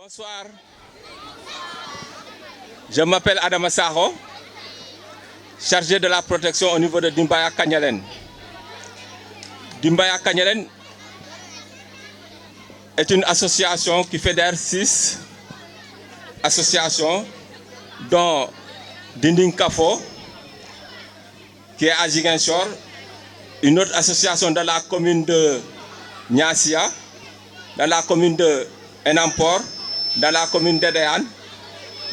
Bonsoir. Je m'appelle Adama Saho, chargé de la protection au niveau de Dimbaya Kanyalen. Dimbaya Kanyalen est une association qui fédère 6 associations, dont Dinding Kafo, qui est à Ziguinchor, une autre association dans la commune de Niassia, dans la commune de Enampor, dans la commune d'Edean,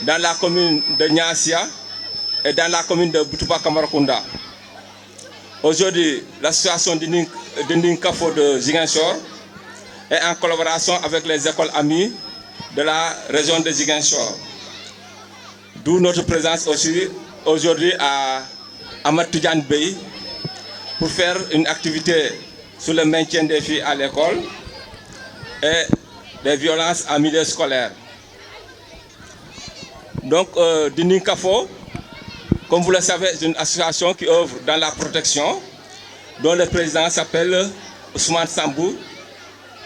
dans la commune de Niassia et dans la commune de Boutoupa Kamarakunda. Aujourd'hui, l'association Dinding Kafo de Ziguinchor est en collaboration avec les écoles amies de la région de Ziguinchor. D'où notre présence aussi aujourd'hui à Amatoudian Bey pour faire une activité sur le maintien des filles à l'école et des violences en milieu scolaire. Donc, Dinding Kafo, comme vous le savez, c'est une association qui œuvre dans la protection, dont le président s'appelle Ousmane Sambou,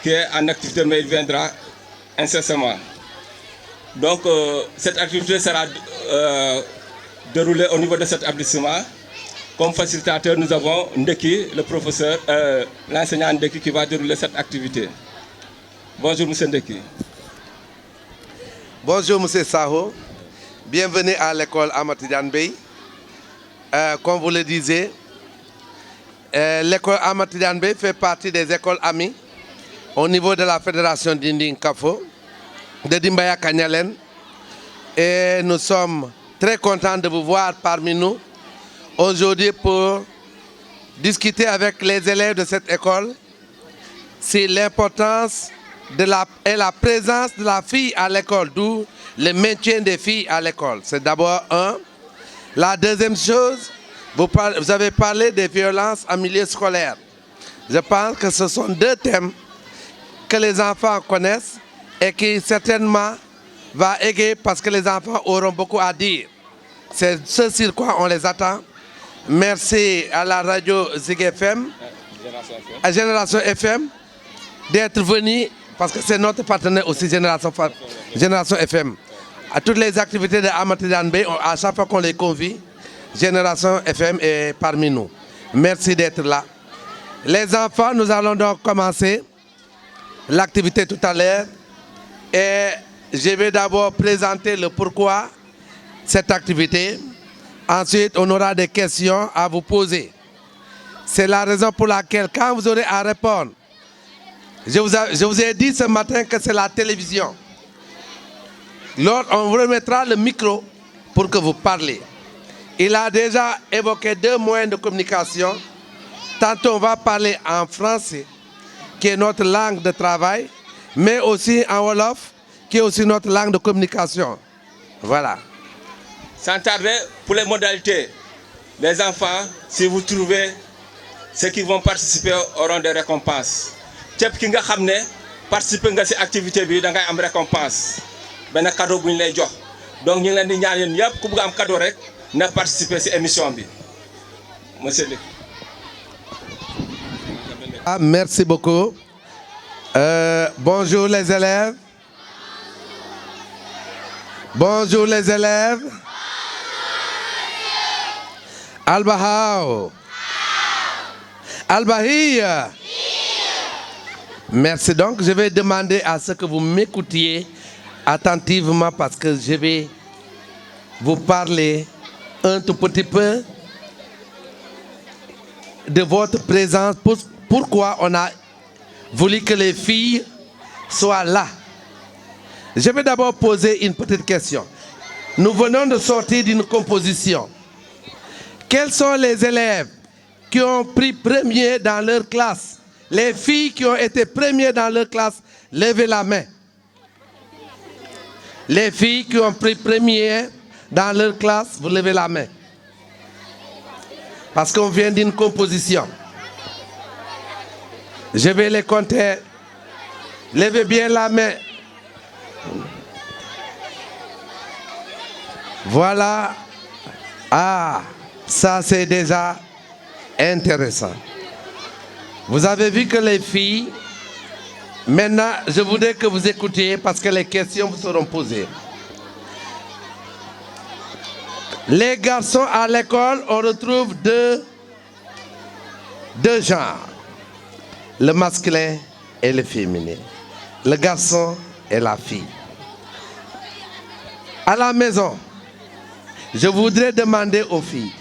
qui est en activité, mais il viendra incessamment. Donc, cette activité sera déroulée au niveau de cet établissement. Comme facilitateur, nous avons Ndeki, le professeur, l'enseignant Ndeki qui va dérouler cette activité. Bonjour, M. Ndeki. Bonjour, M. Saho. Bienvenue à l'école Amatoudian Bey. Comme vous le disiez, l'école Amatoudian Bey fait partie des écoles amies au niveau de la fédération Dinding Kafo de Dimbaya Kanyalen. Et nous sommes très contents de vous voir parmi nous aujourd'hui pour discuter avec les élèves de cette école sur l'importance et la présence de la fille à l'école, d'où le maintien des filles à l'école. C'est d'abord un. La deuxième chose, vous avez parlé des violences en milieu scolaire. Je pense que ce sont 2 thèmes que les enfants connaissent et qui certainement va égayer parce que les enfants auront beaucoup à dire. C'est ce sur quoi on les attend. Merci à la radio Zig FM, à Génération FM, d'être venu, parce que c'est notre partenaire aussi, Génération FM. À toutes les activités de Amatoudian Bey, à chaque fois qu'on les convie, Génération FM est parmi nous. Merci d'être là. Les enfants, nous allons donc commencer l'activité tout à l'heure. Et je vais d'abord présenter le pourquoi cette activité. Ensuite, on aura des questions à vous poser. C'est la raison pour laquelle, quand vous aurez à répondre, je vous ai dit ce matin que c'est la télévision. On vous remettra le micro pour que vous parlez. Il a déjà évoqué 2 moyens de communication. Tantôt, on va parler en français, qui est notre langue de travail, mais aussi en Wolof, qui est aussi notre langue de communication. Voilà. Sans tarder, pour les modalités, les enfants, si vous trouvez ceux qui vont participer auront des récompenses. Ceux qui ont participé à cette activité, ils ont une récompense. Un cadeau pour les gens. Donc, nous avons dit que vous avez un cadeau pour participer à cette émission. Monsieur le... Merci beaucoup. Bonjour les élèves. Bonjour les élèves. Albahao. Albahia. Merci donc. Je vais demander à ce que vous m'écoutiez attentivement parce que je vais vous parler un tout petit peu de votre présence. Pourquoi on a voulu que les filles soient là. Je vais d'abord poser une petite question. Nous venons de sortir d'une composition. Quels sont les élèves qui ont pris premier dans leur classe? Les filles qui ont été premières dans leur classe, levez la main. Les filles qui ont pris premier dans leur classe, vous levez la main. Parce qu'on vient d'une composition. Je vais les compter. Levez bien la main. Voilà. Ah, ça c'est déjà intéressant. Vous avez vu que les filles Maintenant, je voudrais que vous écoutiez parce que les questions vous seront posées. Les garçons à l'école, on retrouve deux genres. Le masculin et le féminin. Le garçon et la fille. À la maison, je voudrais demander aux filles,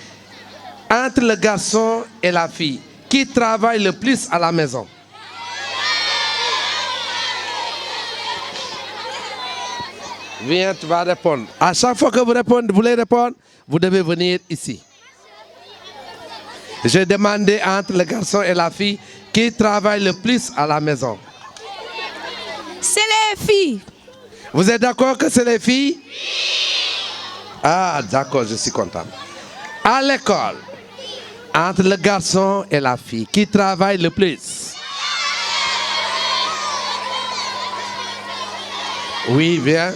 entre le garçon et la fille, qui travaille le plus à la maison? Viens, tu vas répondre. À chaque fois que vous voulez répondre, vous devez venir ici. Je demandais entre le garçon et la fille qui travaille le plus à la maison. C'est les filles. Vous êtes d'accord que c'est les filles? Ah, d'accord, je suis content. À l'école, entre le garçon et la fille, qui travaille le plus? Oui, viens.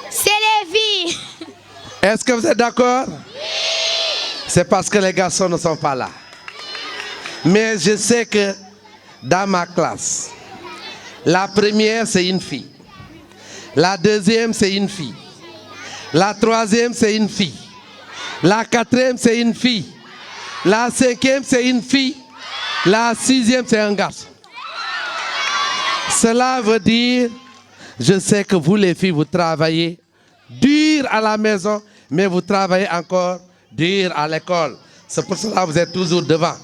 C'est les filles. Est-ce que vous êtes d'accord? C'est parce que les garçons ne sont pas là. Mais je sais que dans ma classe, la première c'est une fille. La deuxième c'est une fille. La troisième c'est une fille. La quatrième c'est une fille. La cinquième c'est une fille. La sixième c'est un garçon. Cela veut dire, je sais que vous les filles, vous travaillez dur à la maison, mais vous travaillez encore dur à l'école. C'est pour cela que vous êtes toujours devant.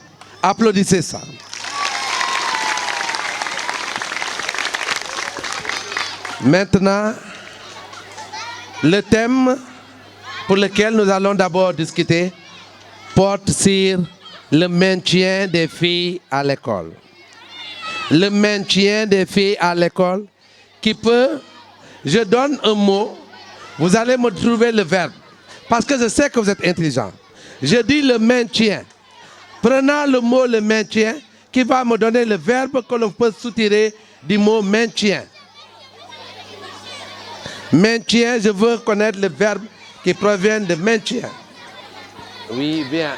Applaudissez ça. Maintenant, le thème pour lequel nous allons d'abord discuter porte sur le maintien des filles à l'école. Le maintien des filles à l'école qui peut, je donne un mot, vous allez me trouver le verbe, parce que je sais que vous êtes intelligent. Je dis le maintien. Prenons le mot le maintien qui va me donner le verbe que l'on peut soutirer du mot maintien. Maintien, je veux connaître le verbe qui provient de maintien. Oui, bien.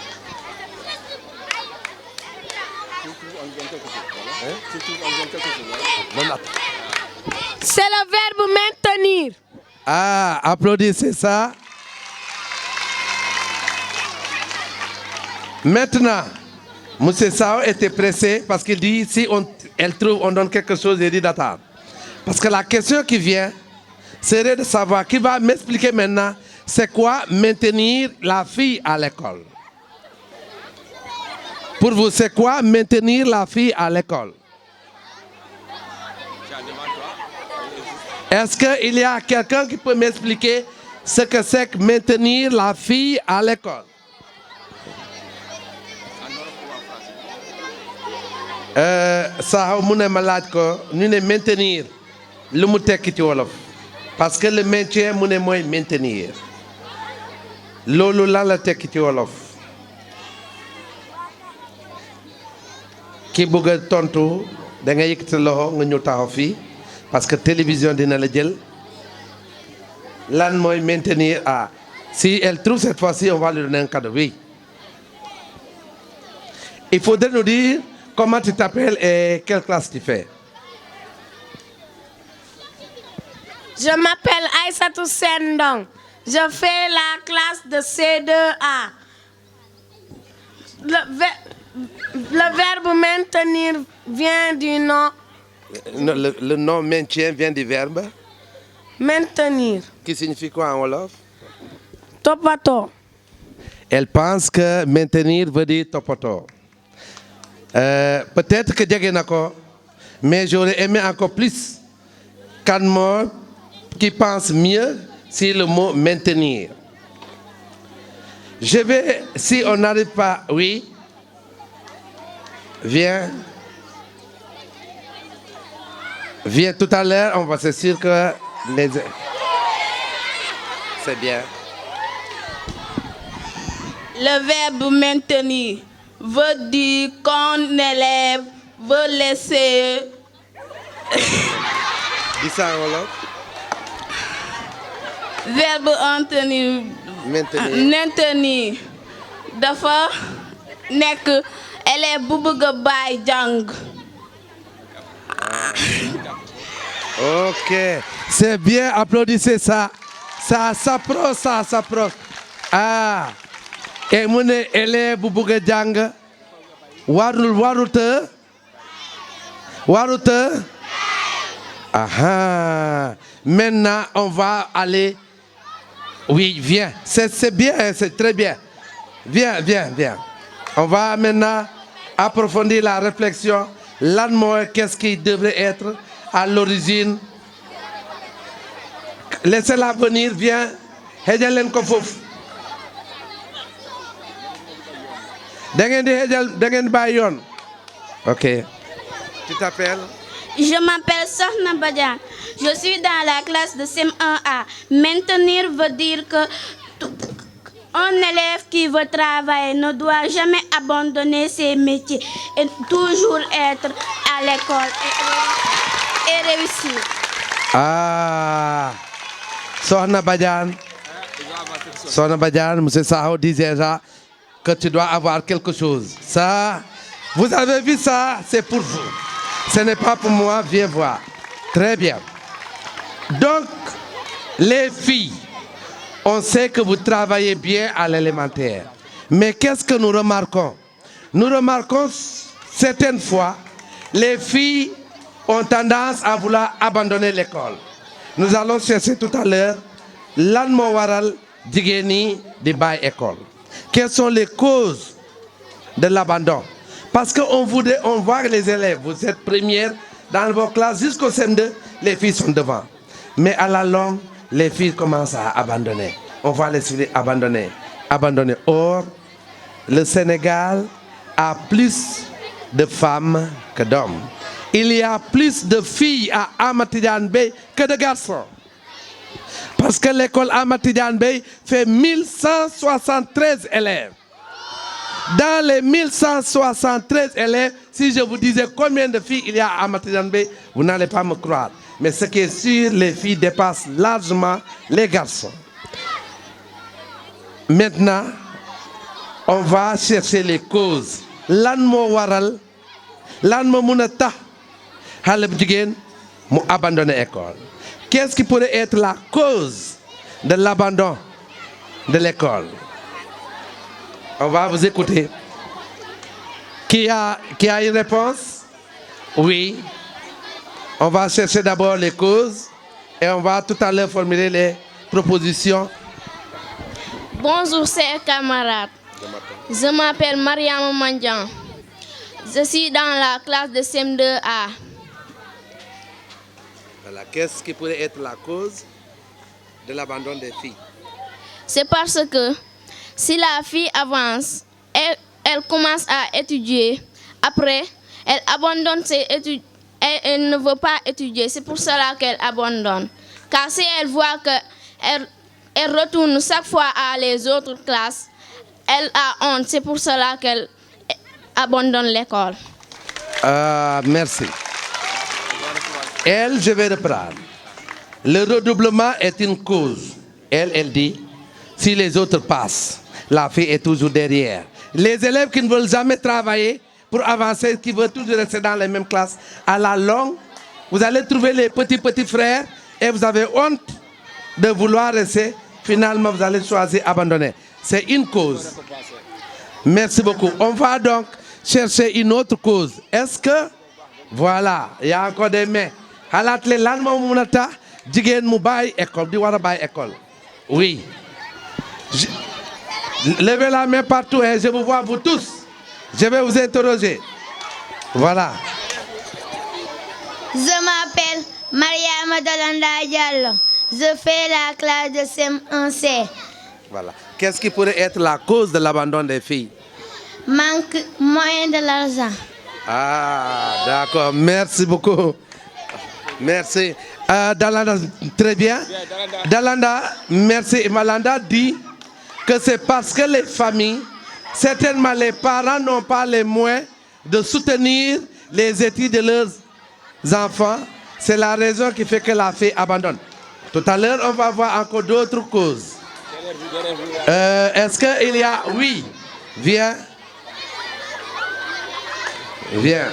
C'est le verbe maintenir. Ah, applaudissez ça. Maintenant, M. Sao était pressé parce qu'il dit si elle trouve, on donne quelque chose, il dit d'attendre. Parce que la question qui vient serait de savoir, qui va m'expliquer maintenant, c'est quoi maintenir la fille à l'école? Pour vous, c'est quoi maintenir la fille à l'école? Est-ce qu'il y a quelqu'un qui peut m'expliquer ce que c'est que maintenir la fille à l'école? Ça, on me malade que nous ne maintenir le mot tekki wolof parce que le maintien mu ne mooy maintenir loolu lan la tekki ci wolof ki bëgg a tontu da nga yëkkati loxo nga ñëw taxaw fii parce que télévision dina la jël lan mooy maintenir. Ah, si elle trouve cette fois-ci on va lui donner un cadeau. Oui, il faudrait nous dire comment tu t'appelles et quelle classe tu fais. Je m'appelle Aïssatou Sendong. Je fais la classe de C2A. Le verbe maintenir vient du nom. Le nom maintien vient du verbe. Maintenir. Qui signifie quoi en wolof? Topato. Elle pense que maintenir veut dire topato. Peut-être que jege na ko, mais j'aurais aimé encore plus qu'un mot qui pense mieux sur le mot maintenir. Je vais, si on n'arrive pas, oui, viens. Viens tout à l'heure, on va c'est sûr que les... C'est bien. Le verbe maintenir veut dire qu'un élève veut laisser... Dis ça en wolof. Verbe maintenir. Maintenir. Maintenir dafa nekk élève Boubuga Bay Jang. Ok, c'est bien, applaudissez ça. Ça s'approche, ça s'approche. Ah, et mon élève Boubuga Jang. Waruta. Ah, maintenant, on va aller. Oui, viens. C'est bien, c'est très bien. Viens. On va maintenant approfondir la réflexion. Qu'est-ce qui devrait être à l'origine? Laissez-la venir, viens. Hedjalen Kofouf. Dengen Bayon. Ok. Tu t'appelles? Je m'appelle Sohna Badian. Je suis dans la classe de CM1A. Maintenir veut dire que un élève qui veut travailler ne doit jamais abandonner ses métiers et toujours être à l'école et réussir. Ah, Sohna Badian, M. Saho disait déjà que tu dois avoir quelque chose. Ça, vous avez vu ça, c'est pour vous. Ce n'est pas pour moi, viens voir. Très bien. Donc, les filles, on sait que vous travaillez bien à l'élémentaire. Mais qu'est-ce que nous remarquons? Nous remarquons certaines fois, les filles ont tendance à vouloir abandonner l'école. Nous allons chercher tout à l'heure lan mo waral jigéni di bay école. Quelles sont les causes de l'abandon? Parce qu'on voit que les élèves, vous êtes première dans vos classes jusqu'au CM2, les filles sont devant. Mais à la longue, les filles commencent à abandonner. On va les filles abandonner. Or, le Sénégal a plus de femmes que d'hommes. Il y a plus de filles à Amatidiane Bey que de garçons. Parce que l'école Amatidiane Bey fait 1173 élèves. Dans les 1173 élèves, si je vous disais combien de filles il y a à Amatidiane Bey, vous n'allez pas me croire. Mais ce qui est sûr, les filles dépassent largement les garçons. Maintenant, on va chercher les causes. Lan mo waral, lan mo munata, haleb jigen, mu abandonner l'école. Qu'est-ce qui pourrait être la cause de l'abandon de l'école? On va vous écouter. Qui a une réponse? Oui. On va chercher d'abord les causes et on va tout à l'heure formuler les propositions. Bonjour, chers camarades. Je m'appelle Mariam Mandian. Je suis dans la classe de CM2A. Voilà. Qu'est-ce qui pourrait être la cause de l'abandon des filles? C'est parce que si la fille avance, elle commence à étudier. Après, elle abandonne ses études. Elle ne veut pas étudier. C'est pour cela qu'elle abandonne. Car si elle voit qu'elle retourne chaque fois à les autres classes, elle a honte. C'est pour cela qu'elle abandonne l'école. Merci. Elle, je vais reprendre. Le redoublement est une cause. Elle dit, si les autres passent, la fille est toujours derrière. Les élèves qui ne veulent jamais travailler pour avancer, qui veulent toujours rester dans les mêmes classes, à la longue, vous allez trouver les petits frères et vous avez honte de vouloir rester. Finalement, vous allez choisir abandonner. C'est une cause. Merci beaucoup. On va donc chercher une autre cause. Est-ce que, voilà, il y a encore des mains. Halatle lan mo munata jigen mu bay école di wara bay école. Oui. Levez la main partout et je vous vois vous tous. Je vais vous interroger. Voilà. Je m'appelle Mariam Dolanda Diallo. Je fais la classe de CM1C. Voilà. Qu'est-ce qui pourrait être la cause de l'abandon des filles? Manque moyen de l'argent. Ah, d'accord. Merci beaucoup. Merci. Dalanda, très bien. Dalanda, merci. Malanda dit que c'est parce que les familles, certainement les parents n'ont pas les moyens de soutenir les études de leurs enfants. C'est la raison qui fait que la fille abandonne. Tout à l'heure, on va voir encore d'autres causes. Est-ce qu'il y a... Oui, viens. Viens.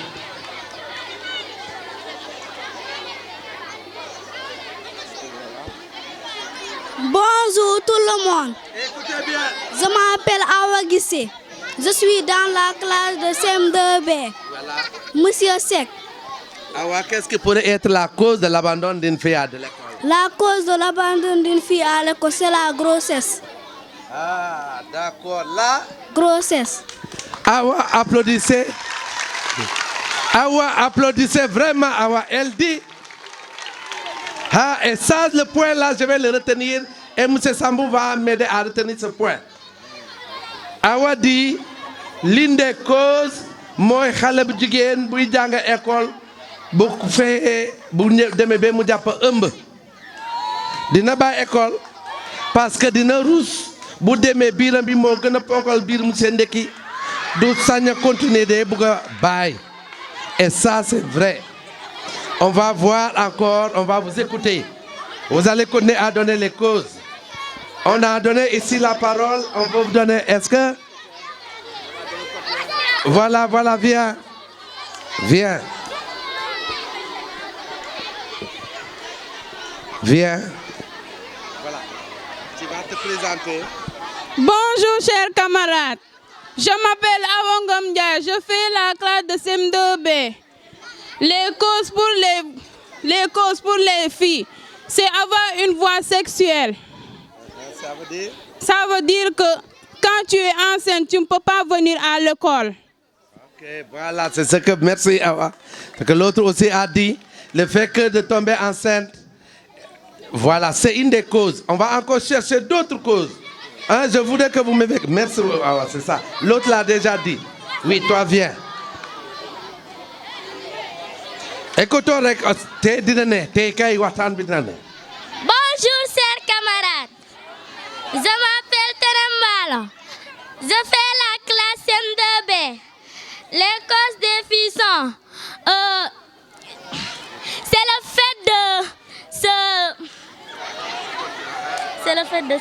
Bonjour tout le monde. Écoutez bien. Je m'appelle Awa Guissé. Je suis dans la classe de CM2B. Voilà. Monsieur Sek, Awa, qu'est-ce qui pourrait être la cause de l'abandon d'une fille de l'école? la cause de l'abandon d'une fille à l'école, c'est la grossesse. Ah, d'accord. Là, Grossesse. Awa, applaudissez. Awa, applaudissez vraiment, Awa. Elle dit. Ah, et ça, le point là, je vais le retenir. Et M. Sambou va m'aider à retenir ce point. Awa dit, l'une des causes, moi, xale bu jigéen buy jàng école, bu fee bu demee ba mu jàpp ëmb. Dina bàyyi école parce que dina ruus bu demee biiram bi moo gën a ponkal biir mu seen ndekki du sañ a continuer de bugg a bàyyi. Et ça, c'est vrai. On va voir encore, on va vous écouter. Vous allez continuer à donner les causes. On a donné ici la parole, on va vous donner, est-ce que... Voilà, viens. Viens. Viens. Voilà, tu vas te présenter. Bonjour chers camarades, je m'appelle Awangom Ndiaye, je fais la classe de CM2B. Les causes pour les filles, c'est avoir une voix sexuelle. Ça veut dire? Ça veut dire que quand tu es enceinte, tu ne peux pas venir à l'école. Ok, voilà, c'est ce que, merci Awa. Ce que l'autre aussi a dit, le fait que de tomber enceinte, voilà, c'est une des causes. On va encore chercher d'autres causes. Hein, je voudrais que vous m'aidiez. Merci Awa, c'est ça. L'autre l'a déjà dit. Oui, toi viens. Écoutons, t'es dîner, t'es kay watan bidane. Bonjour chers camarades. Je m'appelle Terembalo. Je fais la classe M2B. Les causes des filles sont c'est le fait de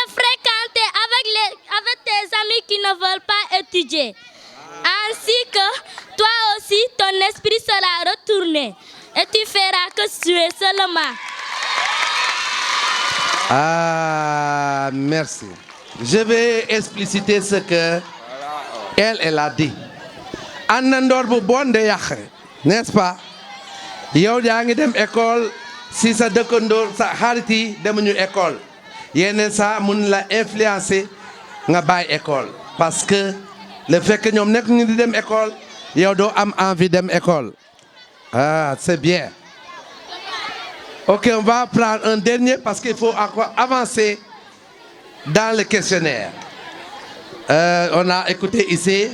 fréquenter avec tes amis qui ne veulent pas étudier. Ainsi que toi aussi, ton esprit sera retourné et tu feras que suer seulement. Ah, merci. Je vais expliciter ce que elle a dit. Anandor bu bon de yàq, n'est-ce pas? Yow yaa ngi dem école si sa dëkkandoor sa xarit yi demuñu école. Yeneen saa mun la influencer nga bàyyi école parce que le fait que ñoom nekk ñu di dem école yow doo am envie dem école. Ah, c'est bien. Ok, on va prendre un dernier parce qu'il faut encore avancer dans le questionnaire. On a écouté ici.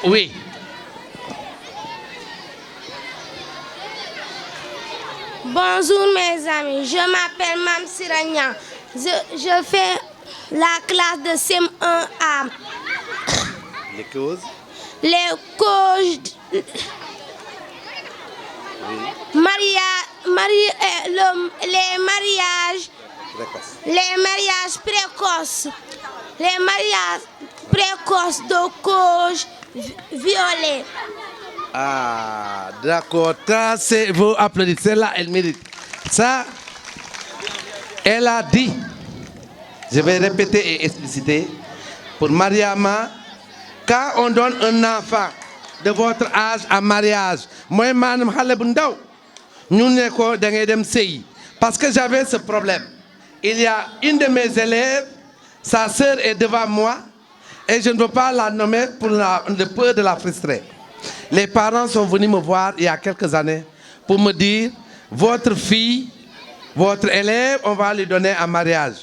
Oui. Bonjour mes amis, je m'appelle Mam Siragnan. Je fais la classe de CM1A. Les causes? Les causes... Les mariages précoces. Les mariages précoces de causes violées. Ah, d'accord. Ça, c'est, vous applaudissez là, elle mérite. Ça, elle a dit, je vais répéter et expliciter, pour Mariama, quand on donne un enfant de votre âge en mariage, moi, madame Halebundao, nous ne sommes pas parce que j'avais ce problème. Il y a une de mes élèves, sa sœur est devant moi, et je ne veux pas la nommer pour le peur de la frustrer. Les parents sont venus me voir il y a quelques années pour me dire, votre fille, votre élève, on va lui donner un mariage.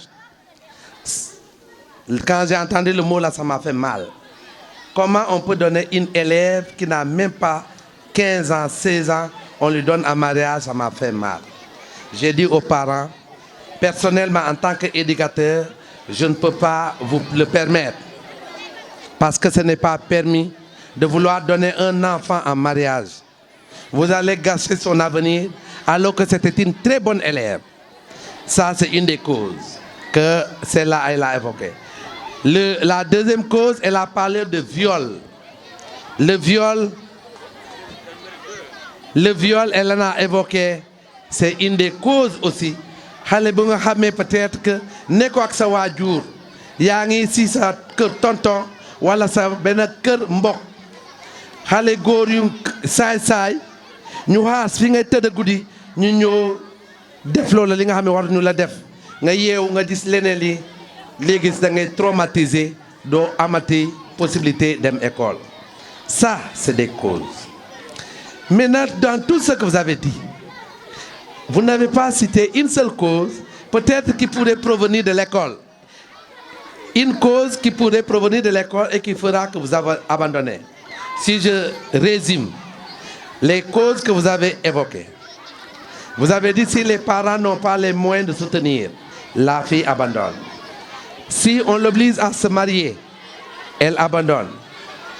Quand j'ai entendu le mot là, ça m'a fait mal. Comment on peut donner une élève qui n'a même pas 15 ans, 16 ans, on lui donne un mariage, ça m'a fait mal. J'ai dit aux parents, personnellement en tant qu'éducateur, je ne peux pas vous le permettre. Parce que ce n'est pas permis de vouloir donner un enfant en mariage. Vous allez gâcher son avenir alors que c'était une très bonne élève. Ça, c'est une des causes que celle-là, elle a évoquées. La deuxième cause, elle a parlé de viol. Le viol, elle en a évoqué, c'est une des causes aussi. Peut-être que ne quoi que ça soit jour, yangi si sa kër tonton wala sa ben kër mbok xale góor yu saay ñu xaas fi ngay tëdd guddi ñu ñëw def loolu li nga xam ne war ñu la def nga yeewu nga gis leneen li léegi da ngay traumatisé doo amati possibilité dem école. Ça c'est des causes. Maintenant, dans tout ce que vous avez dit, vous n'avez pas cité une seule cause, peut-être qui pourrait provenir de l'école. Une cause qui pourrait provenir de l'école et qui fera que vous abandonnez. Si je résume les causes que vous avez évoquées. Vous avez dit si les parents n'ont pas les moyens de soutenir, la fille abandonne. Si on l'oblige à se marier, elle abandonne.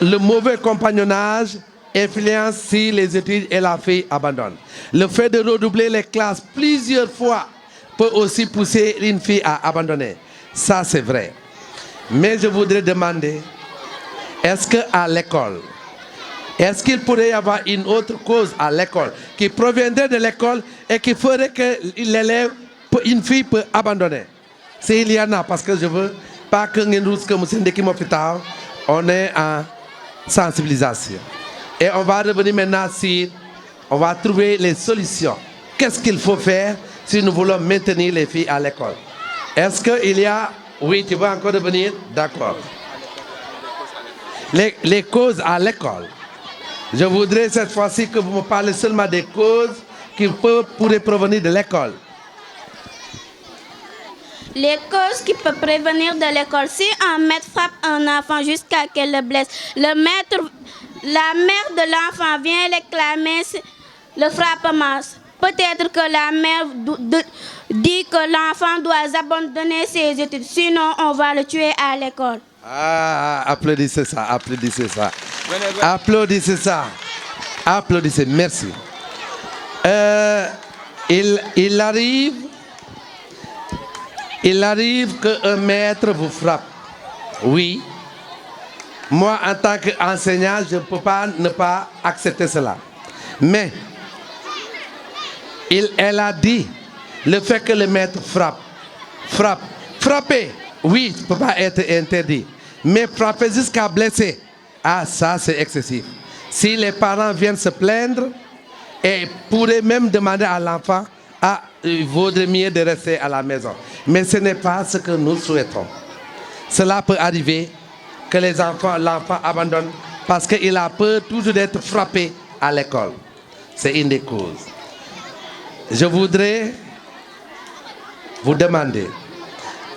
Le mauvais compagnonnage influence si les études et la fille abandonne. Le fait de redoubler les classes plusieurs fois peut aussi pousser une fille à abandonner. Ça, c'est vrai. Mais je voudrais demander, est-ce qu'à l'école, est-ce qu'il pourrait y avoir une autre cause à l'école qui proviendrait de l'école et qui ferait que l'élève, une fille peut abandonner? S'il y en a, parce que je veux pas que on est en sensibilisation. Et on va revenir maintenant sur, on va trouver les solutions. Qu'est-ce qu'il faut faire si nous voulons maintenir les filles à l'école? Est-ce qu'il y a... Oui, tu vas encore revenir? D'accord. Les causes à l'école. Je voudrais cette fois-ci que vous me parlez seulement des causes qui pourraient provenir de l'école. Les causes qui peuvent prévenir de l'école. Si un maître frappe un enfant jusqu'à qu'elle le blesse, la mère de l'enfant vient réclamer le frappement. Peut-être que la mère dit que l'enfant doit abandonner ses études, sinon on va le tuer à l'école. Ah, applaudissez ça, applaudissez ça. Applaudissez ça. Applaudissez, merci. Il arrive qu'un maître vous frappe. Oui. Moi, en tant qu'enseignant, je ne peux pas ne pas accepter cela. Mais, elle a dit, le fait que le maître frapper, oui, ne peut pas être interdit. Mais frapper jusqu'à blesser, ah, ça c'est excessif. Si les parents viennent se plaindre, et pourraient même demander à l'enfant, ah, il vaudrait mieux de rester à la maison. Mais ce n'est pas ce que nous souhaitons. Cela peut arriver que l'enfant abandonne parce qu'il a peur toujours d'être frappé à l'école. C'est une des causes. Je voudrais vous demander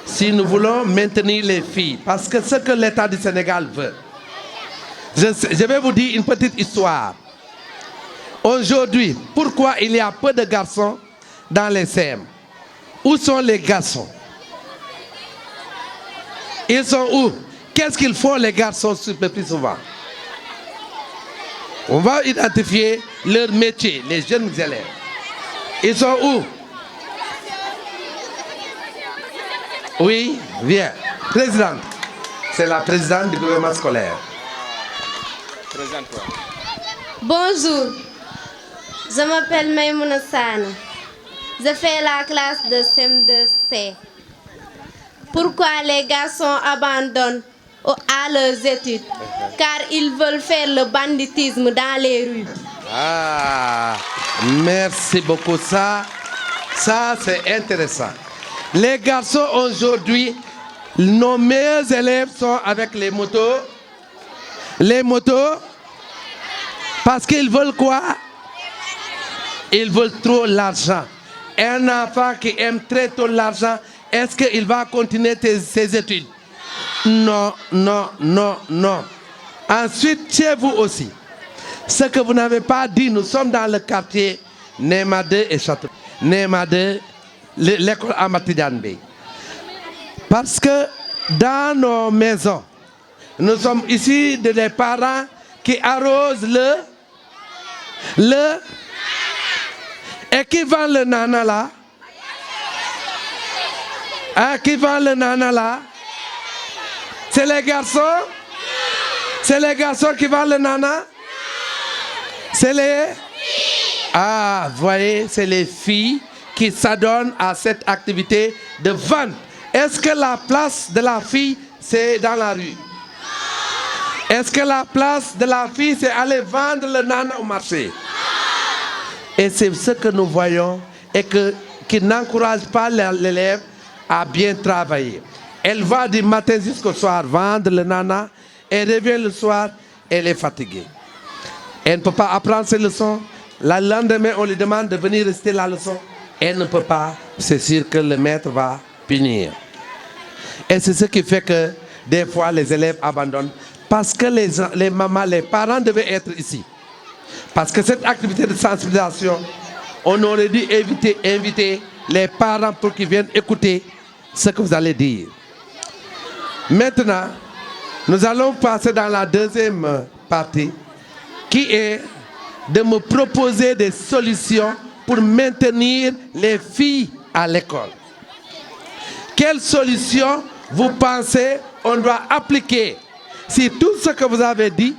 si nous voulons maintenir les filles, parce que ce que l'État du Sénégal veut. Je vais vous dire une petite histoire. Aujourd'hui, pourquoi il y a peu de garçons dans les CM? Où sont les garçons? Ils sont où? Qu'est-ce qu'ils font les garçons le plus souvent? On va identifier leur métier, les jeunes élèves. Ils sont où? Oui, viens. Présidente. C'est la présidente du gouvernement scolaire. Présente-toi. Bonjour. Je m'appelle Maïmouna Sani. Je fais la classe de CM2C. Pourquoi les garçons abandonnent à leurs études? Car ils veulent faire le banditisme dans les rues. Ah, merci beaucoup. Ça c'est intéressant. Les garçons aujourd'hui, nos meilleurs élèves sont avec les motos. Les motos, parce qu'ils veulent quoi? Ils veulent trop l'argent. Un enfant qui aime très tôt l'argent, est-ce qu'il va continuer ses études? Non, non, non, non. Ensuite, chez vous aussi, ce que vous n'avez pas dit, nous sommes dans le quartier Néma 2 et Château. Néma 2, l'école Amatidjan Bey. Parce que dans nos maisons, nous sommes ici des parents qui arrosent et qui vend le nana là. Hein, qui vend le nana là. C'est les garçons? C'est les garçons qui vendent le nana? C'est les... Ah, vous voyez, c'est les filles qui s'adonnent à cette activité de vente. Est-ce que la place de la fille, c'est dans la rue? Est-ce que la place de la fille, c'est aller vendre le nana au marché? Et c'est ce que nous voyons et qui n'encourage pas l'élève à bien travailler. Elle va du matin jusqu'au soir vendre le nana et revient le soir, elle est fatiguée. Elle ne peut pas apprendre ses leçons. Le lendemain, on lui demande de venir réciter la leçon. Elle ne peut pas. C'est sûr que le maître va punir. Et c'est ce qui fait que des fois les élèves abandonnent. Parce que les mamans, les parents devaient être ici. Parce que cette activité de sensibilisation, on aurait dû inviter les parents pour qu'ils viennent écouter ce que vous allez dire. Maintenant, nous allons passer dans la deuxième partie qui est de me proposer des solutions pour maintenir les filles à l'école. Quelles solutions vous pensez on doit appliquer si tout ce que vous avez dit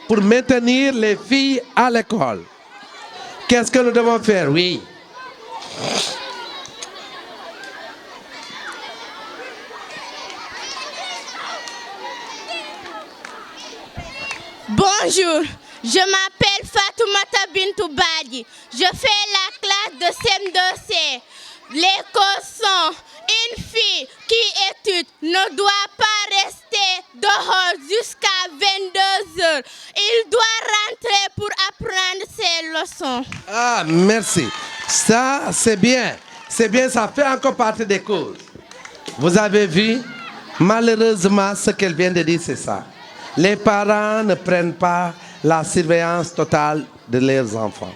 pour maintenir les filles à l'école? Qu'est-ce que nous devons faire? Oui. Bonjour, je m'appelle Fatoumata Bintou Badi. Je fais la classe de CM2C. Les causes sont: une fille qui étudie ne doit pas rester dehors jusqu'à 22 heures. Il doit rentrer pour apprendre ses leçons. Ah, merci. Ça, c'est bien. C'est bien, ça fait encore partie des causes. Vous avez vu, malheureusement, ce qu'elle vient de dire, c'est ça. Les parents ne prennent pas la surveillance totale de leurs enfants.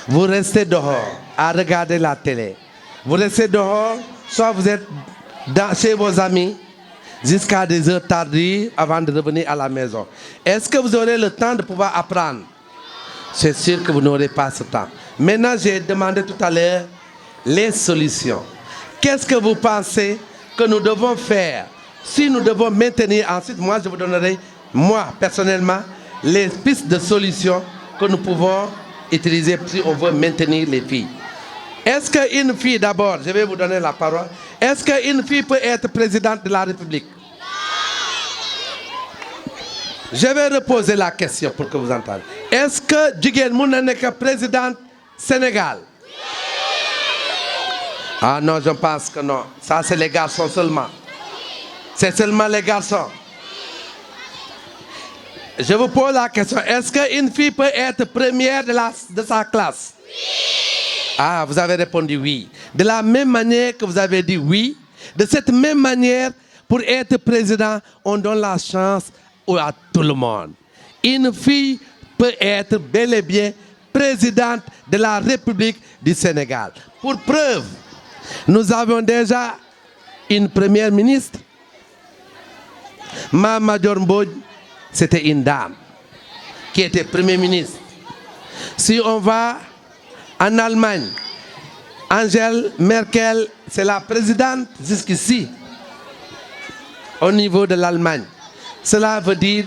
Vous restez dehors à regarder la télé. Vous restez dehors, soit vous êtes chez vos amis jusqu'à des heures tardives avant de revenir à la maison. Est-ce que vous aurez le temps de pouvoir apprendre? C'est sûr que vous n'aurez pas ce temps. Maintenant, j'ai demandé tout à l'heure les solutions. Qu'est-ce que vous pensez que nous devons faire? Si nous devons maintenir, ensuite, moi, je vous donnerai, moi, personnellement, les pistes de solutions que nous pouvons utiliser si on veut maintenir les filles. Est-ce qu'une fille, d'abord, je vais vous donner la parole, est-ce qu'une fille peut être présidente de la République? Je vais reposer la question pour que vous entendiez. Est-ce que Djigen Mouna n'est que présidente Sénégal? Ah non, je pense que non. Ça, c'est les garçons seulement. C'est seulement les garçons. Je vous pose la question. Est-ce qu'une fille peut être première de sa classe? Oui. Ah, vous avez répondu oui. De la même manière que vous avez dit oui, de cette même manière, pour être président, on donne la chance à tout le monde. Une fille peut être bel et bien présidente de la République du Sénégal. Pour preuve, nous avons déjà une première ministre. Mama Dior Mbodj, c'était une dame qui était premier ministre. Si on va en Allemagne, Angela Merkel, c'est la présidente jusqu'ici, au niveau de l'Allemagne. Cela veut dire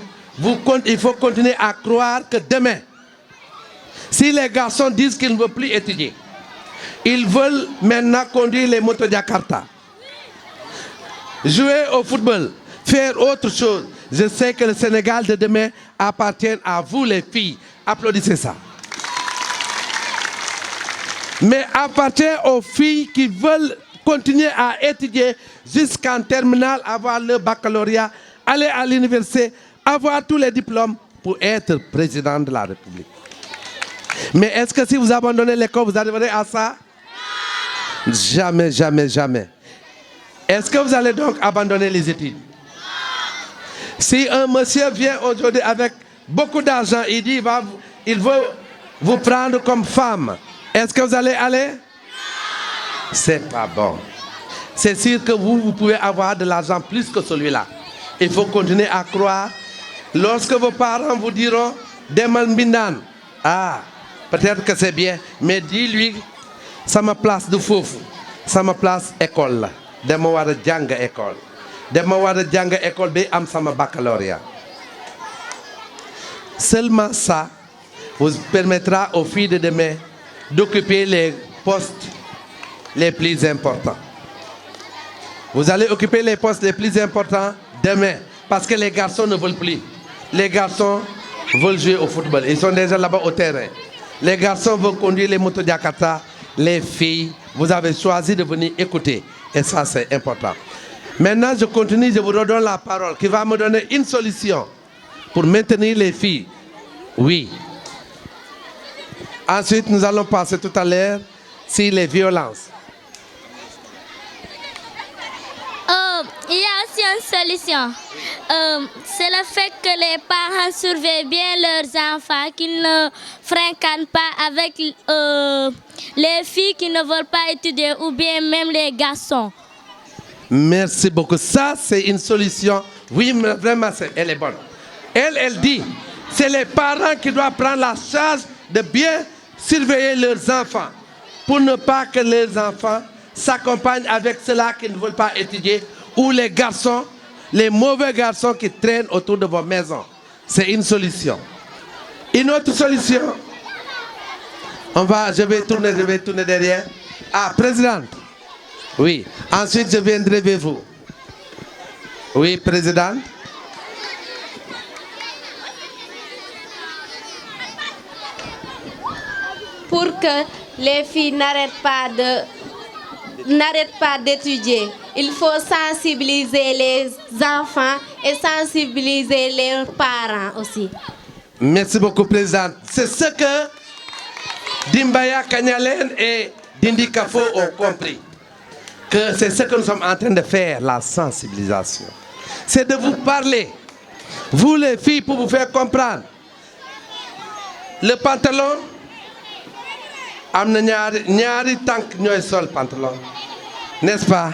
il faut continuer à croire que demain, si les garçons disent qu'ils ne veulent plus étudier, ils veulent maintenant conduire les motos Jakarta, jouer au football, faire autre chose. Je sais que le Sénégal de demain appartient à vous les filles. Applaudissez ça. Mais appartient aux filles qui veulent continuer à étudier jusqu'en terminale, avoir le baccalauréat, aller à l'université, avoir tous les diplômes pour être président de la République. Mais est-ce que si vous abandonnez l'école, vous arriverez à ça? Jamais, jamais, jamais. Est-ce que vous allez donc abandonner les études? Si un monsieur vient aujourd'hui avec beaucoup d'argent, il dit il veut vous prendre comme femme, est-ce que vous allez aller? C'est pas bon. C'est sûr que vous pouvez avoir de l'argent plus que celui-là. Il faut continuer à croire. Lorsque vos parents vous diront Demal Mbindan, ah, peut-être que c'est bien, mais dis-lui, ça me place de fouf, ça me place école, de me war jang école. dama war a jàng école bi am sama baccalauréat. Seulement ça vous permettra aux filles de demain d'occuper les postes les plus importants. Vous allez occuper les postes les plus importants demain parce que les garçons ne veulent plus. Les garçons veulent jouer au football. Ils sont déjà là-bas au terrain. Les garçons veulent conduire les motos Jakarta. Les filles, vous avez choisi de venir écouter. Et ça, c'est important. Maintenant, je continue, je vous redonne la parole qui va me donner une solution pour maintenir les filles. Oui. Ensuite, nous allons passer tout à l'heure sur les violences. Il y a aussi une solution. C'est le fait que les parents surveillent bien leurs enfants, qu'ils ne fréquentent pas avec les filles qui ne veulent pas étudier ou bien même les garçons. Merci beaucoup. Ça, c'est une solution. Oui, mais vraiment, elle est bonne. Elle dit, c'est les parents qui doivent prendre la charge de bien surveiller leurs enfants pour ne pas que les enfants s'accompagnent avec ceux-là qui ne veulent pas étudier ou les garçons, les mauvais garçons qui traînent autour de vos maisons. C'est une solution. Une autre solution, je vais tourner derrière. Ah, présidente. Oui. Ensuite, je viendrai vers vous. Oui, présidente. Pour que les filles n'arrêtent pas d'étudier, il faut sensibiliser les enfants et sensibiliser leurs parents aussi. Merci beaucoup, présidente. C'est ce que Dimbaya Kanyalen et Dindi Kafo ont compris. Que c'est ce que nous sommes en train de faire, la sensibilisation. C'est de vous parler, vous les filles, pour vous faire comprendre. Le pantalon, amna ñaari tank ñoy sol pantalon, n'est-ce pas?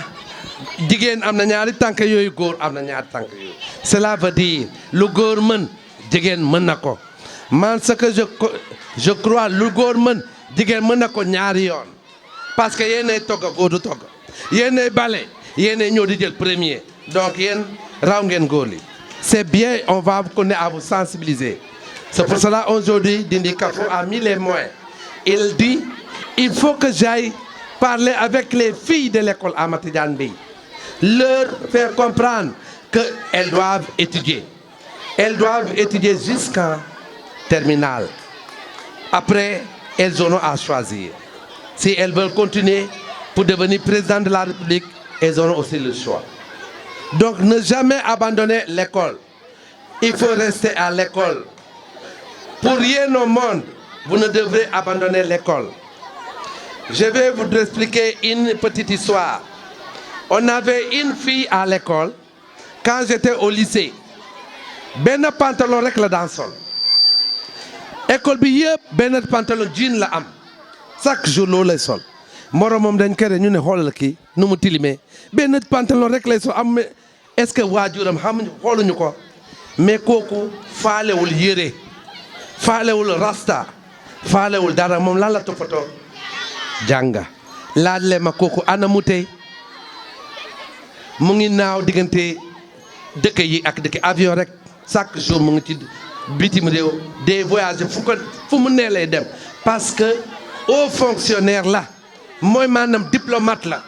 Jigéen amna ñaari tank yoy, góor amna ñaari tank yoy. Cela veut dire lu góor mën jigéen mën na ko. Man ce que je crois, lu góor mën jigéen mën na ko ñaari yoon. Parce que yéenay togg góor du togg. Yéenay bale yéenay ñëw di jël premier. Donc yéen raw ngeen góor li. C'est bien, on va continuer à vous sensibiliser. C'est pour cela aujourd'hui Dindi Kafo a mis les moyens. Il dit, il faut que j'aille parler avec les filles de l'école Amadou Tidiane Bèye, leur faire comprendre qu'elles doivent étudier. Elles doivent étudier jusqu'en terminale. Après, elles auront à choisir. Si elles veulent continuer pour devenir président de la République, elles auront aussi le choix. Donc, ne jamais abandonner l'école. Il faut rester à l'école. Pour rien au monde, vous ne devrez abandonner l'école. Je vais vous expliquer une petite histoire. On avait une fille à l'école, quand j'étais au lycée. Ben pantalon rek la dans sol. École bi yépp ben pantalon jean la am. Chaque jour lo lay sol. Moromam dañ kéré ñu né xolal ki nu mu tilimé. Ben pantalon rek lay sol am est-ce que wajuram xam xoluñu ko. Mais koku faalewul yéré. Faalewul rasta. Faalewul dara moom lan la toppatoo jànga laaj le ma kooku ana mu tey mu ngi naaw diggante dëkk yi ak dëkk avion rek chaque jour mu ngi ci bitim réew des voyages fu mu nee lay dem parce que haut fonctionnaire la mooy maanaam diplomate la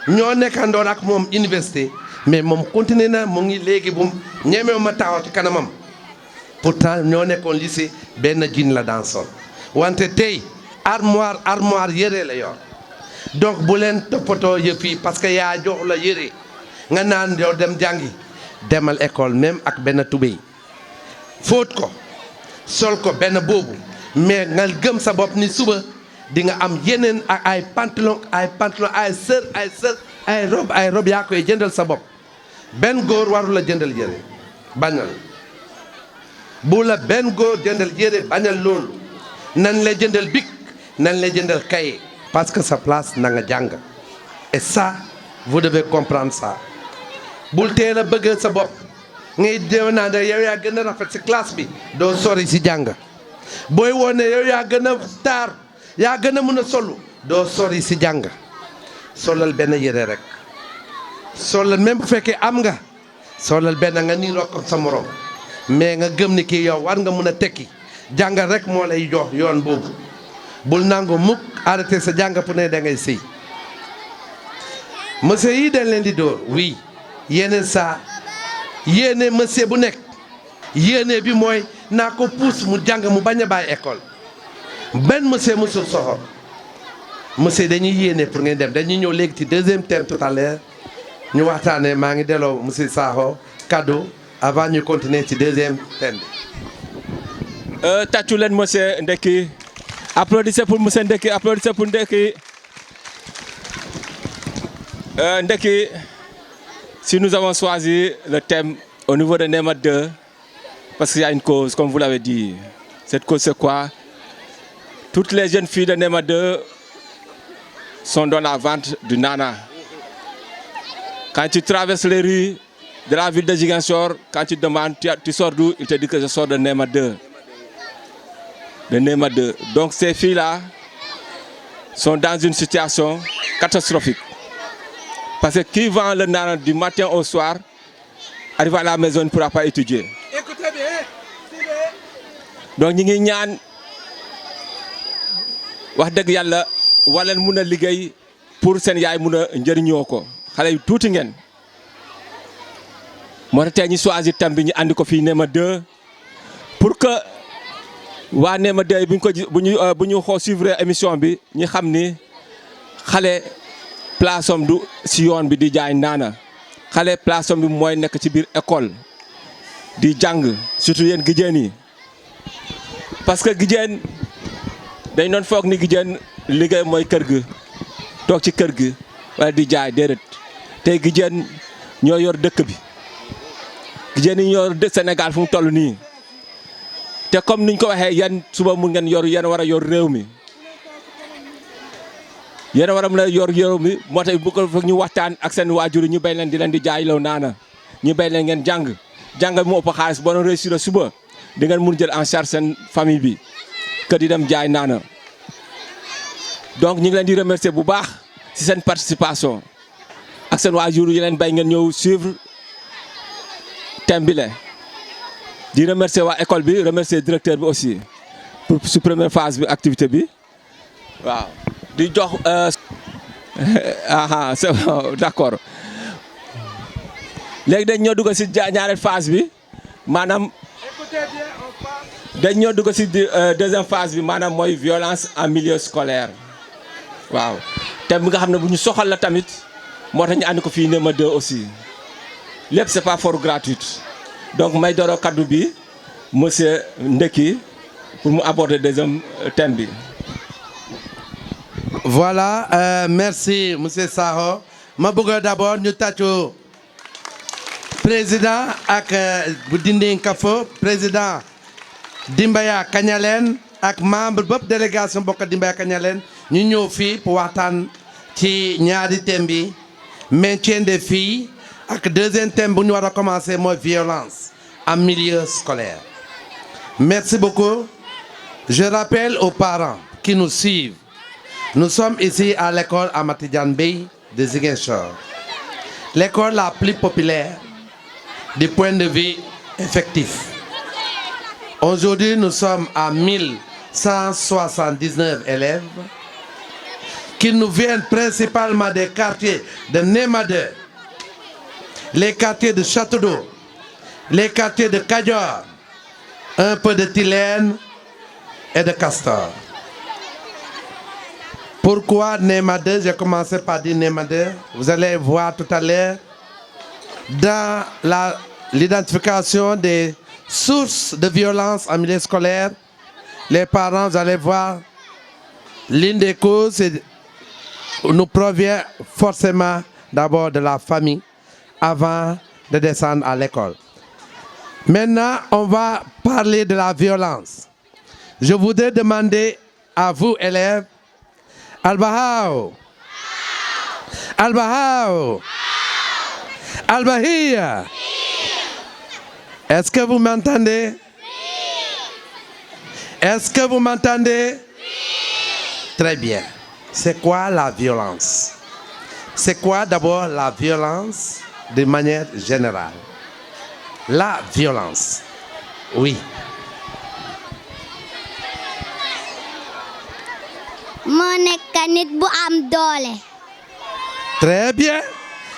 ñoo nekkandoon ak moom université mais moom continué na mu ngi léegi bu ñemewu ma taxaw ci kanamam pourtant ñoo nekkoon lycée benn jean la dans sol wante tey armoire yére la yor donc bu leen toppatoo yëf yi parce que yaa jox la yére nga naan yow dem jàngi demal école même ak benn tubéy fóot ko sol ko benn boobu mais nga gëm sa bopp ni suba di nga am yeneen ak ay pantalon ay sër ay robe yaa koy jëndal sa bopp benn góor waru la jëndal yére bañal bu la benn góor jëndal yére bañal loolu nan la jëndal bic nan la jëndal cahier parce que sa place na nga jàng et ça vous devez comprendre ça bul teel a bëgg sa bopp ngay dew naa ne yow yaa gën a rafet ci classe bi doo sori ci jàng booy woone yow yaa gën a taar yaa gën a mën a solu doo sori ci jàng solal benn yére rek solal même bu fekkee am nga solal benn nga niiroo ko sa morom mais nga gëm ni kii yow war nga mun a tekki jàngal rek moo lay jox yoon boobu bul nangu mukk arrêté sa jàng pour ne da ngay sëy monsieur yi dañ leen di dóor oui yeneen saa yéene monsieur bu nekk yéene bi mooy naa ko pousse mu jàng mu bañ a bàyyi école benn monsieur musul soxor monsieur dañuy yéene pour ngeen dem dañuy ñëw léegi ci deuxième thème tout à l'heure ñu waxtaanee maa ngi delloo monsieur Sakho cadeau avant ñu continuer ci deuxième thème bi. Tàccu leen monsieur Ndeki applaudissez pour monsieur Ndeki applaudissez pour Ndeki. Ndeki, si nous avons choisi le thème au niveau de NEMAD 2, parce qu'il y a une cause, comme vous l'avez dit. Cette cause, c'est quoi? Toutes les jeunes filles de NEMAD 2 sont dans la vente du nana. Quand tu traverses les rues de la ville de Ziguinchor, quand tu demandes, tu sors d'où? Il te dit que je sors de NEMAD 2. De NEMAD 2. Donc ces filles-là sont dans une situation catastrophique. Parce que qui vend le nana du matin au soir, arrive à la maison, ne pourra pas étudier. Écoutez bien. Donc ñi ngi ñaan wax dëgg yàlla waleen mun a liggéey pour seen yaay mun a njëriñoo ko xale yu tuuti ngeen moo tax tey ñu choisir thème bi ñu andi ko fii NEMAD 2 pour que waa NEMAD 2 bu ñu suivre émission bi ñu xam ni xale place am du si yoon bi di jaay naana xale place am bi mooy nekk ci biir école di jàng surtout yéen gijeen yi parce que gijeen dañ doon foog ni gijeen liggéey mooy kër gi toog ci kër gi wala di jaay déedéet tey gijeen ñoo yor dëkk bi gijeen yi ñoo yor Sénégal fu mu toll nii te comme niñ ko waxee yan suba mun ngeen yor yéen war a yor réew mi yéen a war a mën a yor réew mi moo tax bu ko foog ñu waxtaan ak seen waajur yi ñu béy leen di leen di jaay law naana ñu béy leen ngeen jàng bi mu ëpp xaalis boo doon réussir suba di ngeen mun jël en charge seen famille bi que di dem jaay naana donc ñu ngi leen di remercier bu baax ci seen participation ak seen waajur yi leen béy ngeen ñëw suivre thème bi la di remercier waa école bi remercier directeur bi aussi pour su première phase bi activité bi waaw. di jox c'est bon d'accord léegi dañ ñoo dugg ci ñaareel phase bi maanaam dañ ñoo dugg ci deuxième phase bi maanaam mooy violence en milieu scolaire waaw thème bi nga xam ne bu ñu soxal la tamit moo tax ñu andi ko fii NEMAD 2 aussi lépp c'est pas fort gratuit donc may dooro kaddu bi monsieur Ndeki pour mu aborder deuxième thème bi. Voilà, merci monsieur Sakho ma bëgg d'abord ñu tàccu président ak bu Dinding Kafo président Dimbaya Kagnalen ak membre bépp délégation bokk Dimbaya Kagnalen ñu ñëw fii pour waxtaan ci ñaari thème bi maintien des filles ak deuxième thème bu ñu war a commencer mooy violence en milieu scolaire. Merci beaucoup. Je rappelle aux parents qui nous suivent. Nous sommes ici à l'école Amati Diane Bey de Ziguinchor. L'école la plus populaire du point de vue effectif. Aujourd'hui, nous sommes à 1179 élèves qui nous viennent principalement des quartiers de NEMAD 2, les quartiers de Château d'Eau, les quartiers de Kadior, un peu de Tilène et de Castor. Pourquoi NEMAD 2? J'ai commencé par dire NEMAD 2. Vous allez voir tout à l'heure dans l'identification des sources de violence en milieu scolaire. Les parents, vous allez voir, l'une des causes nous provient forcément d'abord de la famille avant de descendre à l'école. Maintenant, on va parler de la violence. Je voudrais demander à vous, élèves, Albahao, Albahao, Albahia. Est-ce que vous m'entendez? Est-ce que vous m'entendez? Très bien. C'est quoi la violence? c'est quoi d'abord la violence de manière générale? La violence. Oui. Très bien.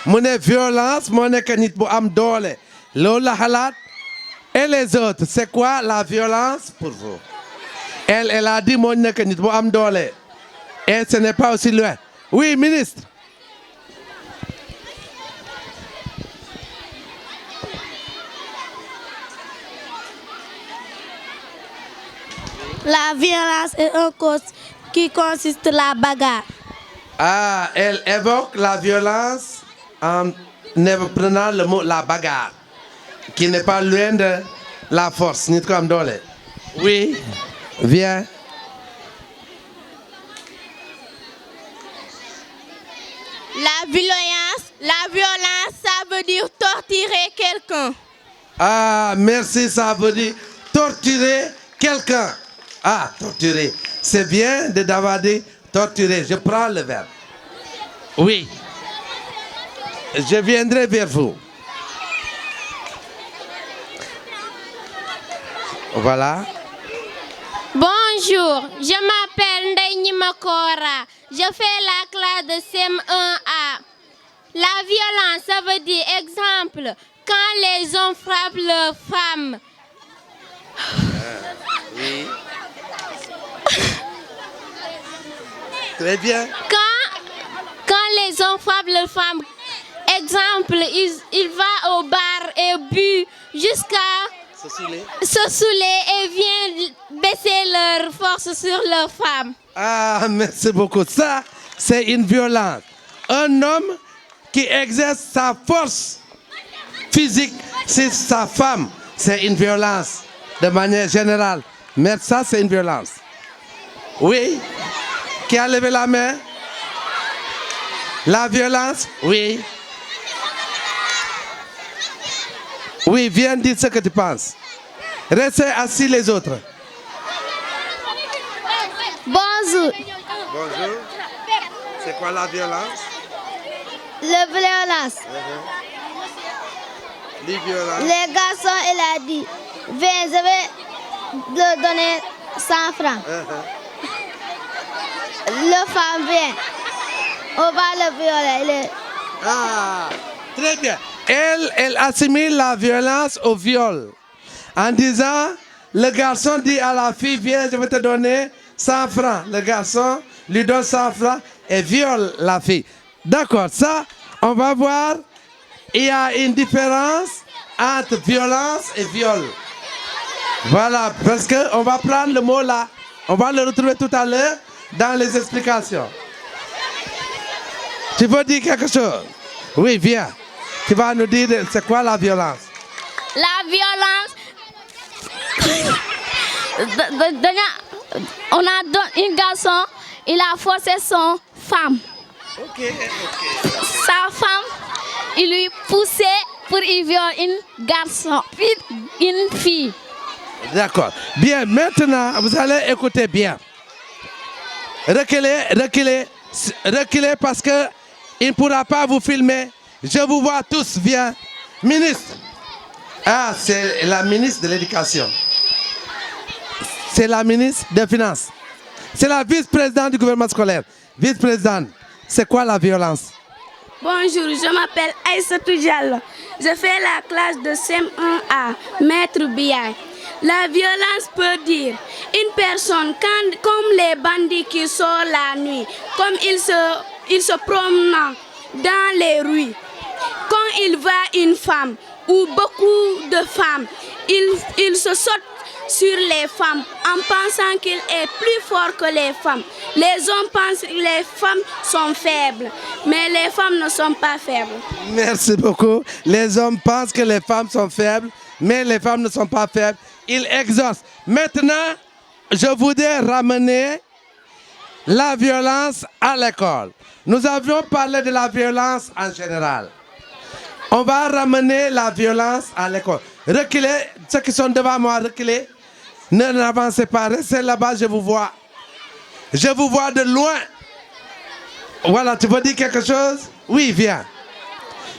Mon violence, mon nit bu am doole. Lola halat. Et les autres, c'est quoi la violence pour vous? Elle a dit mon nit bu am doole. Et ce n'est pas aussi loin. Oui, ministre. La violence est une cause qui consiste à la bagarre. Ah, elle évoque la violence en prenant le mot la bagarre, qui n'est pas loin de la force. Oui, viens. La violence, ça veut dire torturer quelqu'un. Ah, merci, ça veut dire torturer quelqu'un. Ah, torturer. C'est bien de Davadi, torturer. Je prends le verbe. Oui. Je viendrai vers vous. Voilà. Bonjour, je m'appelle Ndeye Makora. Je fais la classe de CM1A. La violence, ça veut dire, exemple, quand les hommes frappent leurs femmes. Oui. Très bien. Quand les hommes frappent leurs femmes, exemple, il va au bar et bu jusqu'à se saouler et vient baisser leur force sur leurs femmes. Ah, merci beaucoup. Ça, c'est une violence. Un homme qui exerce sa force physique sur sa femme, c'est une violence de manière générale. Mais ça, c'est une violence. Oui. Qui a levé la main? La violence? Oui. Oui, viens dire ce que tu penses. Restez assis les autres. Bonjour. Bonjour. C'est quoi la violence? La violence. Les violences. Les garçons, il a dit, viens, je vais te donner 100 francs. Le femme vient. On va le violer. Ah, très bien. Elle assimile la violence au viol. En disant, le garçon dit à la fille, viens, je vais te donner 100 francs. Le garçon lui donne 100 francs et viole la fille. D'accord, ça, on va voir. Il y a une différence entre violence et viol. Voilà, parce qu'on va prendre le mot là. On va le retrouver tout à l'heure dans les explications. Tu veux dire quelque chose? Oui, viens. Tu vas nous dire c'est quoi la violence? La violence, on a donné un garçon, il a forcé son femme. Sa femme, il lui poussait pour y violer un garçon, une fille. D'accord. Bien, maintenant, vous allez écouter bien. Reculez parce que il ne pourra pas vous filmer. Je vous vois tous, viens. Ministre. Ah, c'est la ministre de l'Éducation. C'est la ministre des Finances. C'est la vice-présidente du gouvernement scolaire. Vice-présidente, c'est quoi la violence? Bonjour, je m'appelle Aïssatou Diallo. Je fais la classe de CM1A, Maître Biaï. La violence peut dire une personne, comme les bandits qui sortent la nuit, comme ils se promènent dans les rues. Quand il voit une femme ou beaucoup de femmes, il se saute sur les femmes en pensant qu'il est plus fort que les femmes. Les hommes pensent que les femmes sont faibles, mais les femmes ne sont pas faibles. Merci beaucoup. Les hommes pensent que les femmes sont faibles, mais les femmes ne sont pas faibles. Ils exaucent. Maintenant, je voudrais ramener la violence à l'école. Nous avions parlé de la violence en général. On va ramener la violence à l'école. Reculez, ceux qui sont devant moi, reculez. N'avancez pas, restez là-bas, je vous vois. Je vous vois de loin. Voilà, tu veux dire quelque chose? Oui, viens.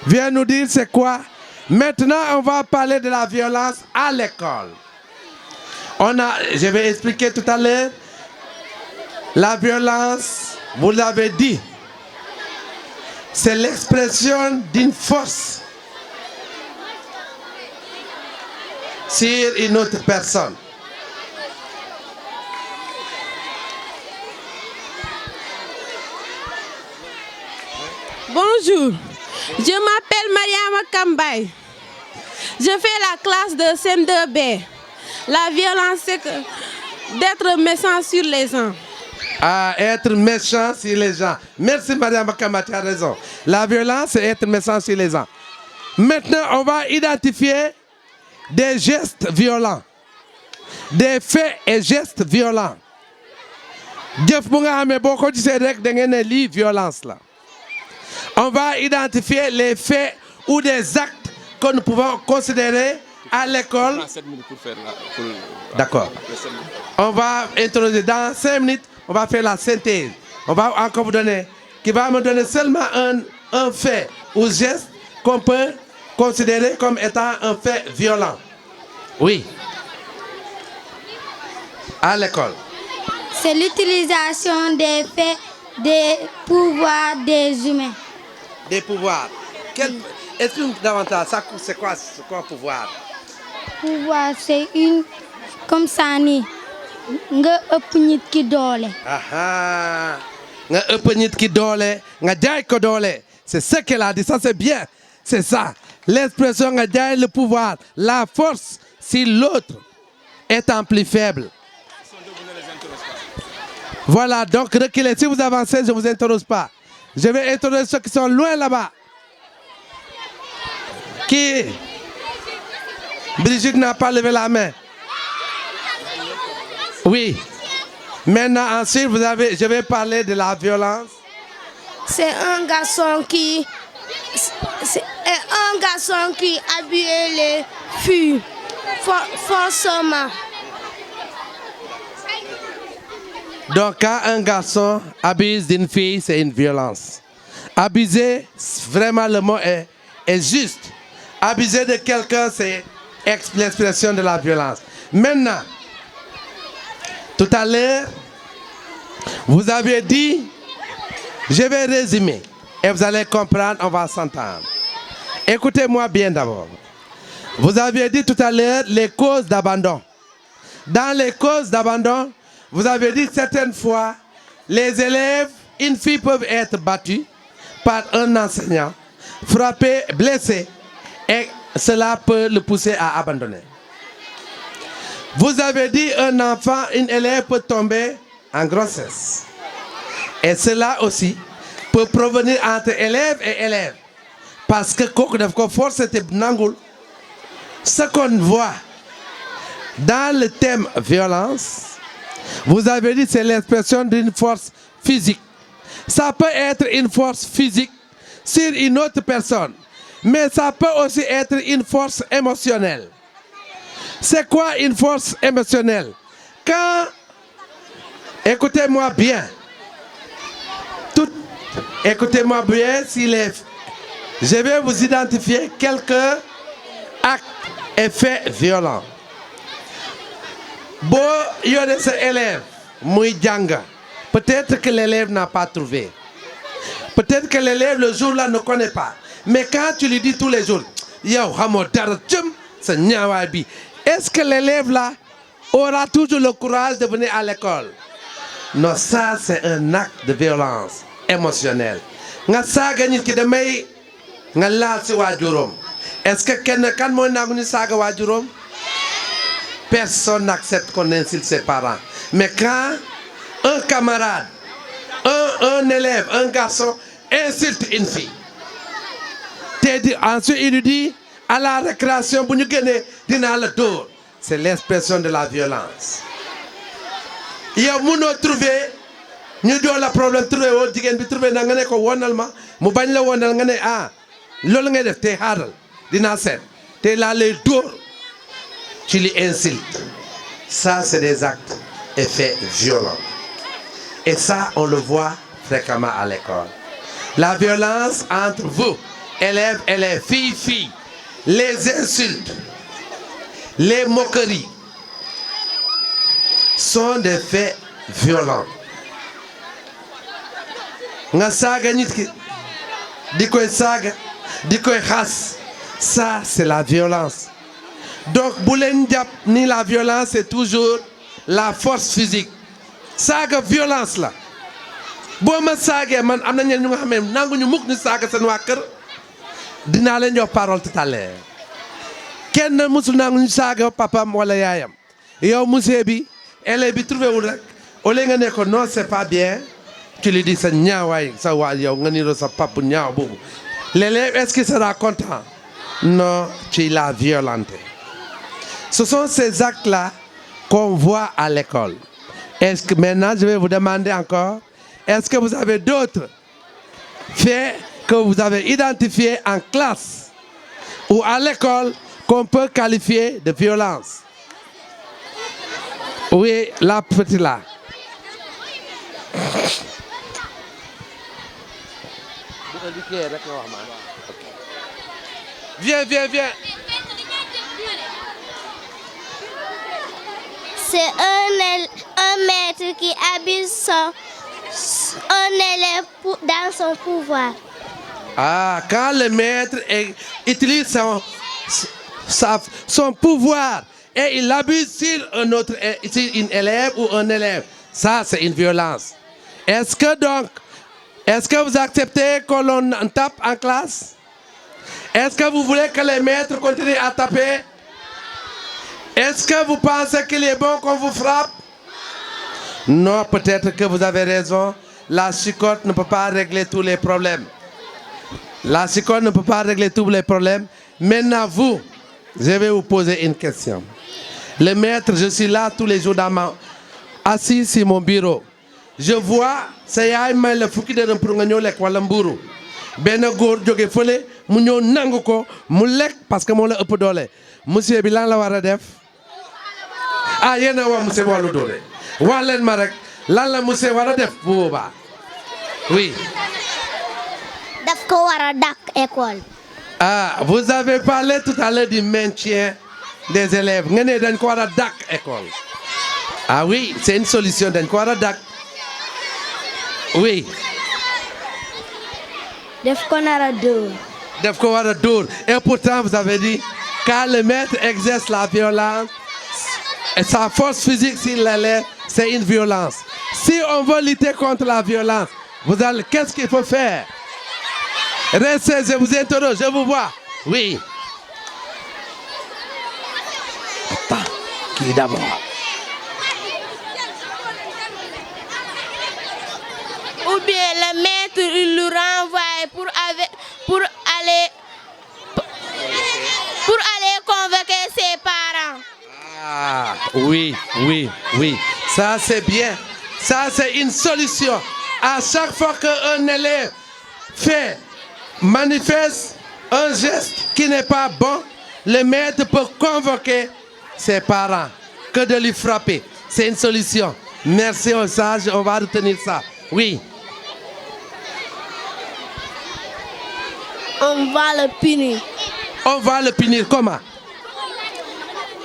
Viens nous dire c'est quoi. Maintenant, on va parler de la violence à l'école. Je vais expliquer tout à l'heure. La violence, vous l'avez dit, c'est l'expression d'une force sur une autre personne. Bonjour, je m'appelle Mariama Kambay. Je fais la classe de CM2B. La violence, c'est d'être méchant sur les gens. Ah, être méchant sur les gens. Merci Mariama Kambay, tu as raison. La violence, c'est être méchant sur les gens. Maintenant, on va identifier des gestes violents. Des faits et gestes violents. Violence là. On va identifier les faits ou des actes que nous pouvons considérer à l'école. D'accord. On va introduire dans 5 minutes, on va faire la synthèse. On va encore vous donner, qui va me donner seulement un fait ou geste qu'on peut considérer comme étant un fait violent. Oui. À l'école. C'est l'utilisation des faits, des pouvoirs des humains. Des pouvoirs. Explique davantage, c'est quoi pouvoir? Pouvoir, c'est une comme ça ni nga ëpp nit ki doole. Aha. Nga ëpp nit ki doole, nga jaay ko doole. C'est ce qu'elle a dit, ça c'est bien. C'est ça. L'expression nga jaay le pouvoir, la force si l'autre étant plus faible. Voilà, donc reculez. Si vous avancez, je ne vous interroge pas. Je vais interroger ceux qui sont loin là-bas. Qui? Brigitte n'a pas levé la main. Oui. Maintenant, ensuite, je vais parler de la violence. C'est un garçon qui abuse les filles forcément. Donc, quand un garçon abuse d'une fille, c'est une violence. Abuser, vraiment le mot est juste. Abuser de quelqu'un, c'est l'expression de la violence. Maintenant, tout à l'heure, vous avez dit, je vais résumer et vous allez comprendre, on va s'entendre. Écoutez-moi bien d'abord. Vous avez dit tout à l'heure les causes d'abandon. Dans les causes d'abandon, vous avez dit que certaines fois, les élèves, une fille peuvent être battues par un enseignant, frappés, blessés, et cela peut le pousser à abandonner. Vous avez dit un enfant, une élève peut tomber en grossesse. Et cela aussi peut provenir entre élève et élève. Parce que force était nangoul. Ce qu'on voit dans le thème violence, vous avez dit c'est l'expression d'une force physique. Ça peut être une force physique sur une autre personne, mais ça peut aussi être une force émotionnelle. C'est quoi une force émotionnelle? Quand, écoutez-moi bien, écoutez-moi bien, je vais vous identifier quelques actes et faits violents. Bon, il y a des élèves, peut-être que l'élève n'a pas trouvé. Peut-être que l'élève le jour-là ne connaît pas. Mais quand tu lui dis tous les jours, est-ce que l'élève là aura toujours le courage de venir à l'école? Non, ça c'est un acte de violence émotionnelle. Est-ce que quelqu'un personne n'accepte qu'on insulte ses parents. Mais quand un camarade, un élève, un garçon insulte une fille, ensuite il lui dit à la récréation, c'est l'expression de la violence. Il y a un trouvé, nous avons le problème trouvé, trouvé nangane ko wonalma, mu bañ la wonal ngane ah, lolu ngay def té haral dina set, té la lay dor. Tu les insultes. Ça, c'est des actes et faits violents. Et ça, on le voit fréquemment à l'école. La violence entre vous, élèves et les filles, les insultes, les moqueries, sont des faits violents. Nga saga nit ki di koy saga di koy khas, ça c'est la violence. Donc bu len japp ni la violence c'est toujours la force physique. Saga violence la. Bo ma sagé man amna ñen ñu nga xamé nangu ñu mukk ni saga sen wa kër dina len jox parole tout à l'heure. Kenn musul nangu ñu saga papam wala yaayam. Yow monsieur bi élève bi trouvé wul rek au lieu nga ne ko non c'est pas bien. Tu lui dis ça ñaawaay sa waa yow nga niro sa papa ñaaw boobu. L'élève est-ce qu'il sera content? Non, tu l'as violenté. Ce sont ces actes-là qu'on voit à l'école. Est-ce que maintenant je vais vous demander encore, est-ce que vous avez d'autres faits que vous avez identifiés en classe ou à l'école qu'on peut qualifier de violence? Oui, la petite là. Viens. C'est un maître qui abuse un élève dans son pouvoir. Ah, quand le maître utilise son pouvoir et il abuse sur une élève ou un élève, ça c'est une violence. Est-ce que vous acceptez que l'on tape en classe? Est-ce que vous voulez que les maîtres continuent à taper? Est-ce que vous pensez qu'il est bon qu'on vous frappe? Non, peut-être que vous avez raison. La chicotte ne peut pas régler tous les problèmes. La chicotte ne peut pas régler tous les problèmes. Maintenant, vous, je vais vous poser une question. Le maître, je suis là tous les jours assis sur mon bureau. Je vois, c'est yaay may la fukki dërëm pour nga ñëw lekk wala mburu. Benn góor jóge fële mu ñëw nangu ko mu lekk parce que moo la ëpp doole. Monsieur bi lan la war a def? Ah yéen a wax monsieur wàllu doole. Wax leen ma rek lan la monsieur war a def bu boobaa. Oui. Daf ko war a dàq école. Ah, vous avez parlé tout à l'heure du maintien des élèves. Nga ne dañ ko war a dàq école. Ah oui, c'est une solution dañ ko war a dàq. Oui. Def ko nar a dóor. Def ko war a dóor. Et pourtant, vous avez dit, quand le maître exerce la violence, et sa force physique sur l'élève, c'est une violence. Si on veut lutter contre la violence, qu'est-ce qu'il faut faire? Restez, je vous interroge, je vous vois. Oui. Attends, qui d'abord? Ou bien le maître il le renvoie pour aller convoquer ses parents. Ah, oui. Ça, c'est bien. Ça, c'est une solution. À chaque fois qu'un élève manifeste un geste qui n'est pas bon, le maître peut convoquer ses parents que de lui frapper. C'est une solution. Merci au sage, on va retenir ça. Oui. On va le punir. On va le punir comment?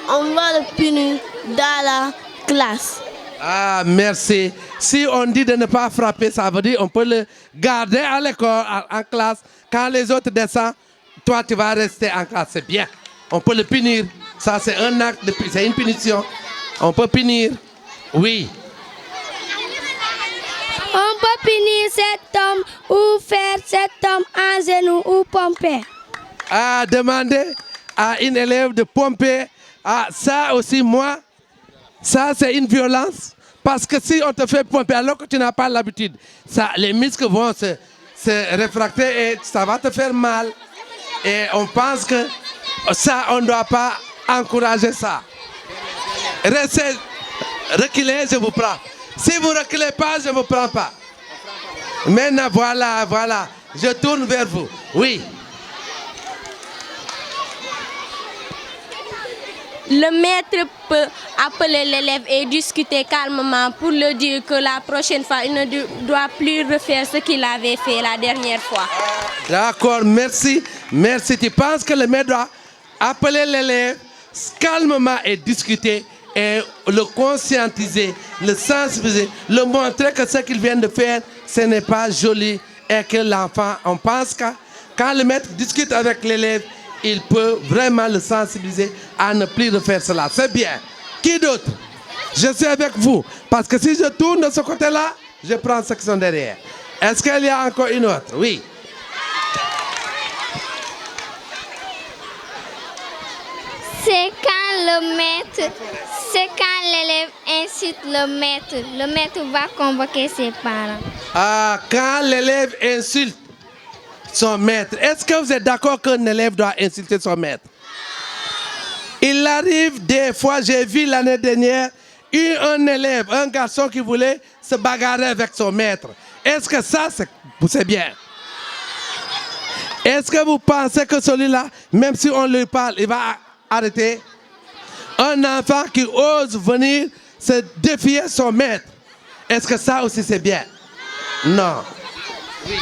On va le punir dans la classe. Ah, merci. Si on dit de ne pas frapper, ça veut dire qu'on peut le garder à l'école, en classe. Quand les autres descendent, toi, tu vas rester en classe. C'est bien. On peut le punir. Ça, c'est un acte, c'est une punition. On peut punir. Oui. On peut punir cet homme ou faire cet homme en genou ou pomper. Ah, demander à une élève de pomper. Ah, ça aussi, moi, ça, c'est une violence. Parce que si on te fait pomper alors que tu n'as pas l'habitude, les muscles vont se réfracter et ça va te faire mal. Et on pense que ça, on ne doit pas encourager ça. Restez, reculez, je vous prends. Si vous ne reculez pas, je ne vous prends pas. Maintenant, voilà. Je tourne vers vous. Oui. le maître peut appeler l'élève et discuter calmement pour lui dire que la prochaine fois, il ne doit plus refaire ce qu'il avait fait la dernière fois. D'accord, merci. Merci. Tu penses que le maître doit appeler l'élève calmement et discuter et le conscientiser, le sensibiliser, le montrer que ce qu'il vient de faire, ce n'est pas joli et que l'enfant, on pense que quand le maître discute avec l'élève, il peut vraiment le sensibiliser à ne plus refaire cela. C'est bien. Qui d'autre? Je suis avec vous. Parce que si je tourne de ce côté-là, je prends ceux qui sont derrière. Est-ce qu'il y a encore une autre? Oui. C'est quand l'élève incite le maître va convoquer ses parents. Ah, quand l'élève insulte son maître, est-ce que vous êtes d'accord qu'un élève doit insulter son maître? Il arrive des fois, j'ai vu l'année dernière, un élève, un garçon qui voulait se bagarrer avec son maître. Est-ce que ça, c'est bien? Est-ce que vous pensez que celui-là, même si on lui parle, il va arrêter? Un enfant qui ose venir se défier son maître, est-ce que ça aussi c'est bien? Non. Oui.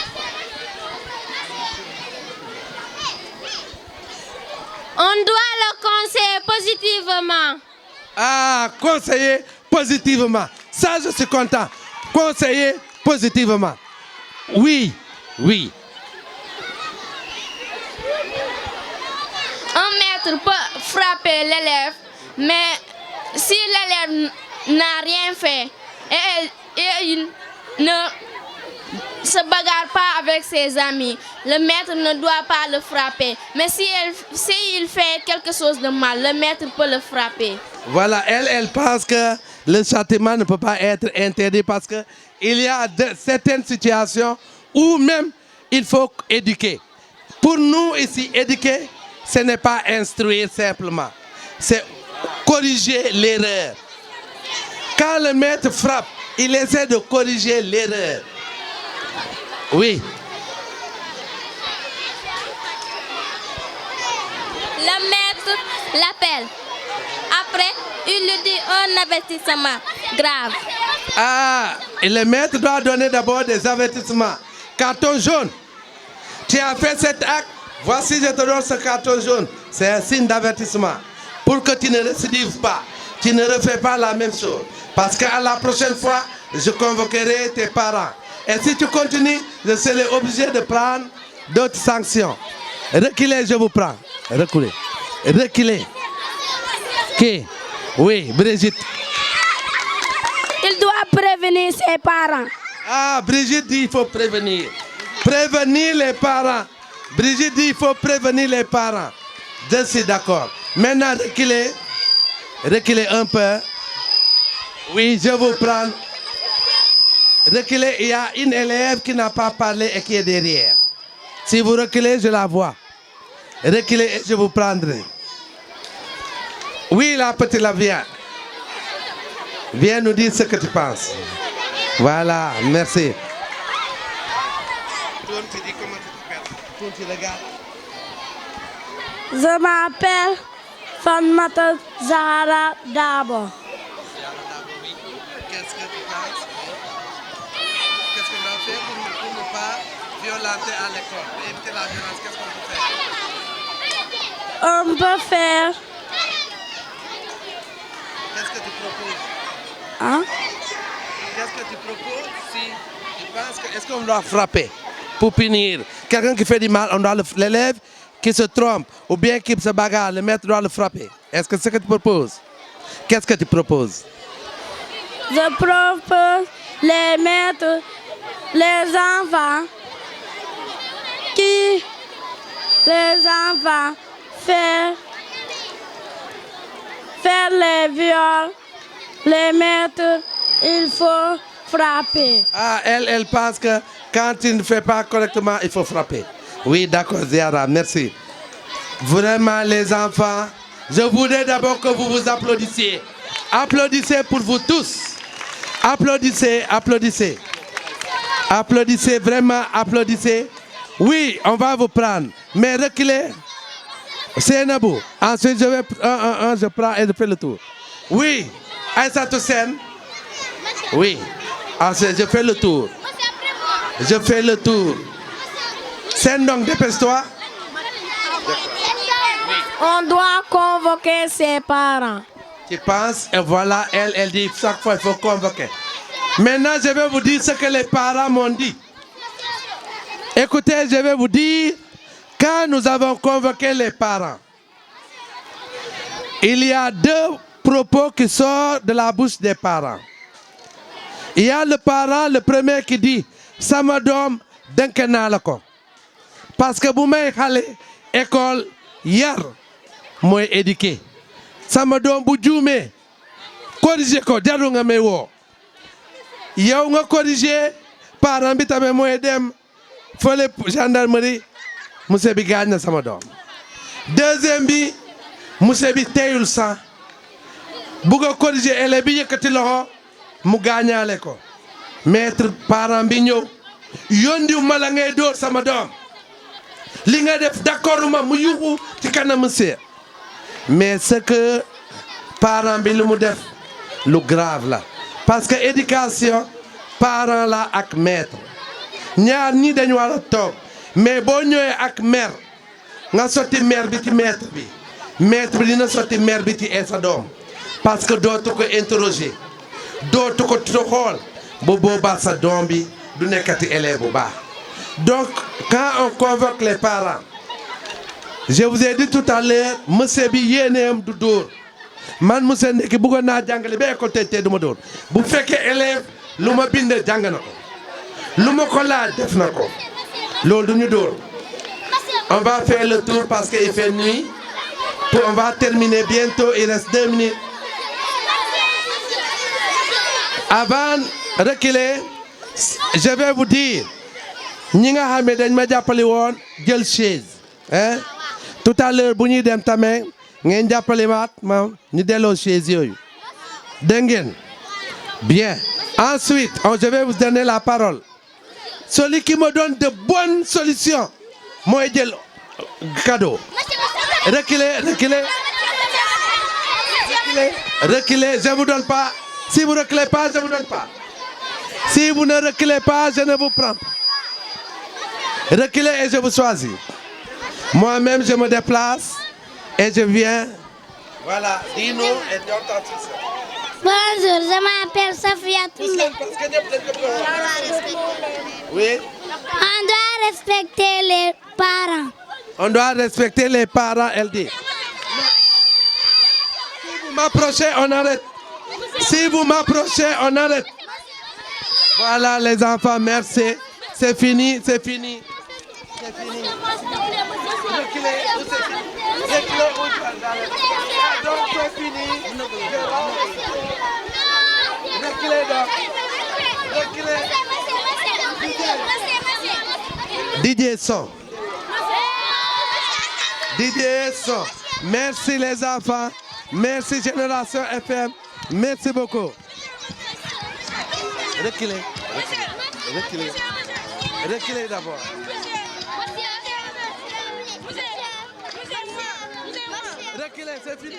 On doit le conseiller positivement. Ah, conseiller positivement. Ça, je suis content. Conseiller positivement. Oui, oui. Un maître peut frapper l'élève, mais si l'élève n'a rien fait et il ne se bagarre pas avec ses amis, le maître ne doit pas le frapper. Mais s'il fait quelque chose de mal, le maître peut le frapper. Voilà, elle pense que le châtiment ne peut pas être interdit parce qu'il y a certaines situations où même il faut éduquer. Pour nous ici, éduquer, ce n'est pas instruire simplement, c'est corriger l'erreur. Quand le maître frappe, il essaie de corriger l'erreur. Oui. Le maître l'appelle. Après, il lui dit un avertissement grave. Ah, et le maître doit donner d'abord des avertissements. Carton jaune. Tu as fait cet acte, voici je te donne ce carton jaune. C'est un signe d'avertissement. Pour que tu ne récidives pas, tu ne refais pas la même chose. Parce qu'à la prochaine fois, je convoquerai tes parents. Et si tu continues, je serai obligé de prendre d'autres sanctions. Reculez, je vous prends. Reculez. Reculez. Qui? Oui, Brigitte. Il doit prévenir ses parents. Ah, Brigitte dit qu'il faut prévenir. Prévenir les parents. Brigitte dit qu'il faut prévenir les parents. Je suis d'accord. Maintenant, reculez. Reculez un peu. Oui, je vous prends. Reculez, il y a une élève qui n'a pas parlé et qui est derrière. Si vous reculez, je la vois. Reculez et je vous prendrai. Oui, la petite, la viens. Viens nous dire ce que tu penses. Voilà, merci. Toi, tu dis comment tu te regardes. Je m'appelle Fatmata Zahra Dabo. Qu'est-ce que tu penses? Qu'est-ce qu'on doit faire pour ne pas violenter à l'école? Pour éviter la violence, qu'est-ce qu'on peut faire? On peut faire. Qu'est-ce que tu proposes? Hein? Qu'est-ce que tu proposes si tu penses que... Est-ce qu'on doit frapper pour punir? Quelqu'un qui fait du mal, on doit l'élève qui se trompe ou bien qui se bagarre, le maître doit le frapper. Est-ce que c'est ce que tu proposes? Qu'est-ce que tu proposes? Je propose les maîtres, les enfants qui faire les viols, les maîtres, il faut frapper. Ah, elle pense que quand tu ne fais pas correctement, il faut frapper. Oui, d'accord, Ziara, merci. Vraiment, les enfants, je voudrais d'abord que vous vous applaudissiez. Applaudissez pour vous tous. Applaudissez, applaudissez. Applaudissez, vraiment, applaudissez. Oui, on va vous prendre. Mais reculez. C'est Nabou. Ensuite, je prends et je fais le tour. Oui. Aïssatou Sen. Oui. Ensuite, je fais le tour. Je fais le tour. Sen, donc, dépêche-toi. On doit convoquer ses parents. Tu penses, et voilà, elle dit, chaque fois, il faut convoquer. Maintenant, je vais vous dire ce que les parents m'ont dit. Écoutez, je vais vous dire, quand nous avons convoqué les parents, il y a deux propos qui sortent de la bouche des parents. Il y a le parent, le premier qui dit, sama doom denk naa la ko. Parce que bu may xale école yar mooy éduquer. Sama doom bu juumee corriger ko jarul nga may woo. Yow nga corriger parent bi tamit mooy dem fële gendarmerie monsieur bi gaañ na sama doom. Deuxième bi monsieur bi teyul sang bugg a corriger élève bi yëkkati loxo mu gaañaale ko. Maître parent bi ñëw yóndiw ma la ngay dóor sama doom li nga def d'accord ma mu yuxu ci kanam monsieur. Mais ce que parent bi lu mu def lu grave la parce que éducation parent la ak maître ñaar ñi dañu war a toog mais boo ñëwee ak mère nga sotti mère bi ci maître bi maître bi dina sotti mère bi ci sa doom parce que dootu ko interroger dootu ko xool bu boobaa sa doom bi du nekkati élève bu baax. Donc quand on convoque les parents je vous ai dit tout à l'heure monsieur bi yéeneem du dóor man monsieur Ndeki bëggoon naa jàngale ba école tey du ma dóor bu fekkee élève lu ma bind jàng na ko lu ma ko laaj def na ko loolu du ñu dóor. On va faire le tour parce qu'il fait nuit. On va terminer bientôt, il reste 2 minutes. Avant de reculer, je vais vous dire, ñi nga xam ne dañ ma jàppale woon jël chaise. Hein? Tout à l'heure bu ñuy dem tamit ngeen jàppale waat ma ñu delloo chaise yooyu. Dégg ngeen? Bien. Ensuite, je vais vous donner la parole. Celui qui me donne de bonnes solutions, moi jël cadeau. Reculez, reculez. Reculez, reculez, je ne vous donne pas. Si vous ne reculez pas, je ne vous donne pas. Si vous ne reculez pas, je ne vous prends pas. Reculez et je vous choisis. Moi-même, je me déplace et je viens. Voilà, dis-nous et donne-toi tout ça. Bonjour, je m'appelle Safia Toumé. Oui. On doit respecter les parents. On doit respecter les parents, elle dit. Si vous m'approchez, on arrête. Si vous m'approchez, on arrête. Voilà les enfants, merci. C'est fini, c'est fini. C'est fini. Reculez, c'est fini. Reculez, donc c'est fini. Reculez donc. Reculez. Didier Son. Didier Son. Merci les enfants. Merci Génération FM. Merci beaucoup. Reculez. Reculez. Reculez d'abord. Reculez, c'est fini.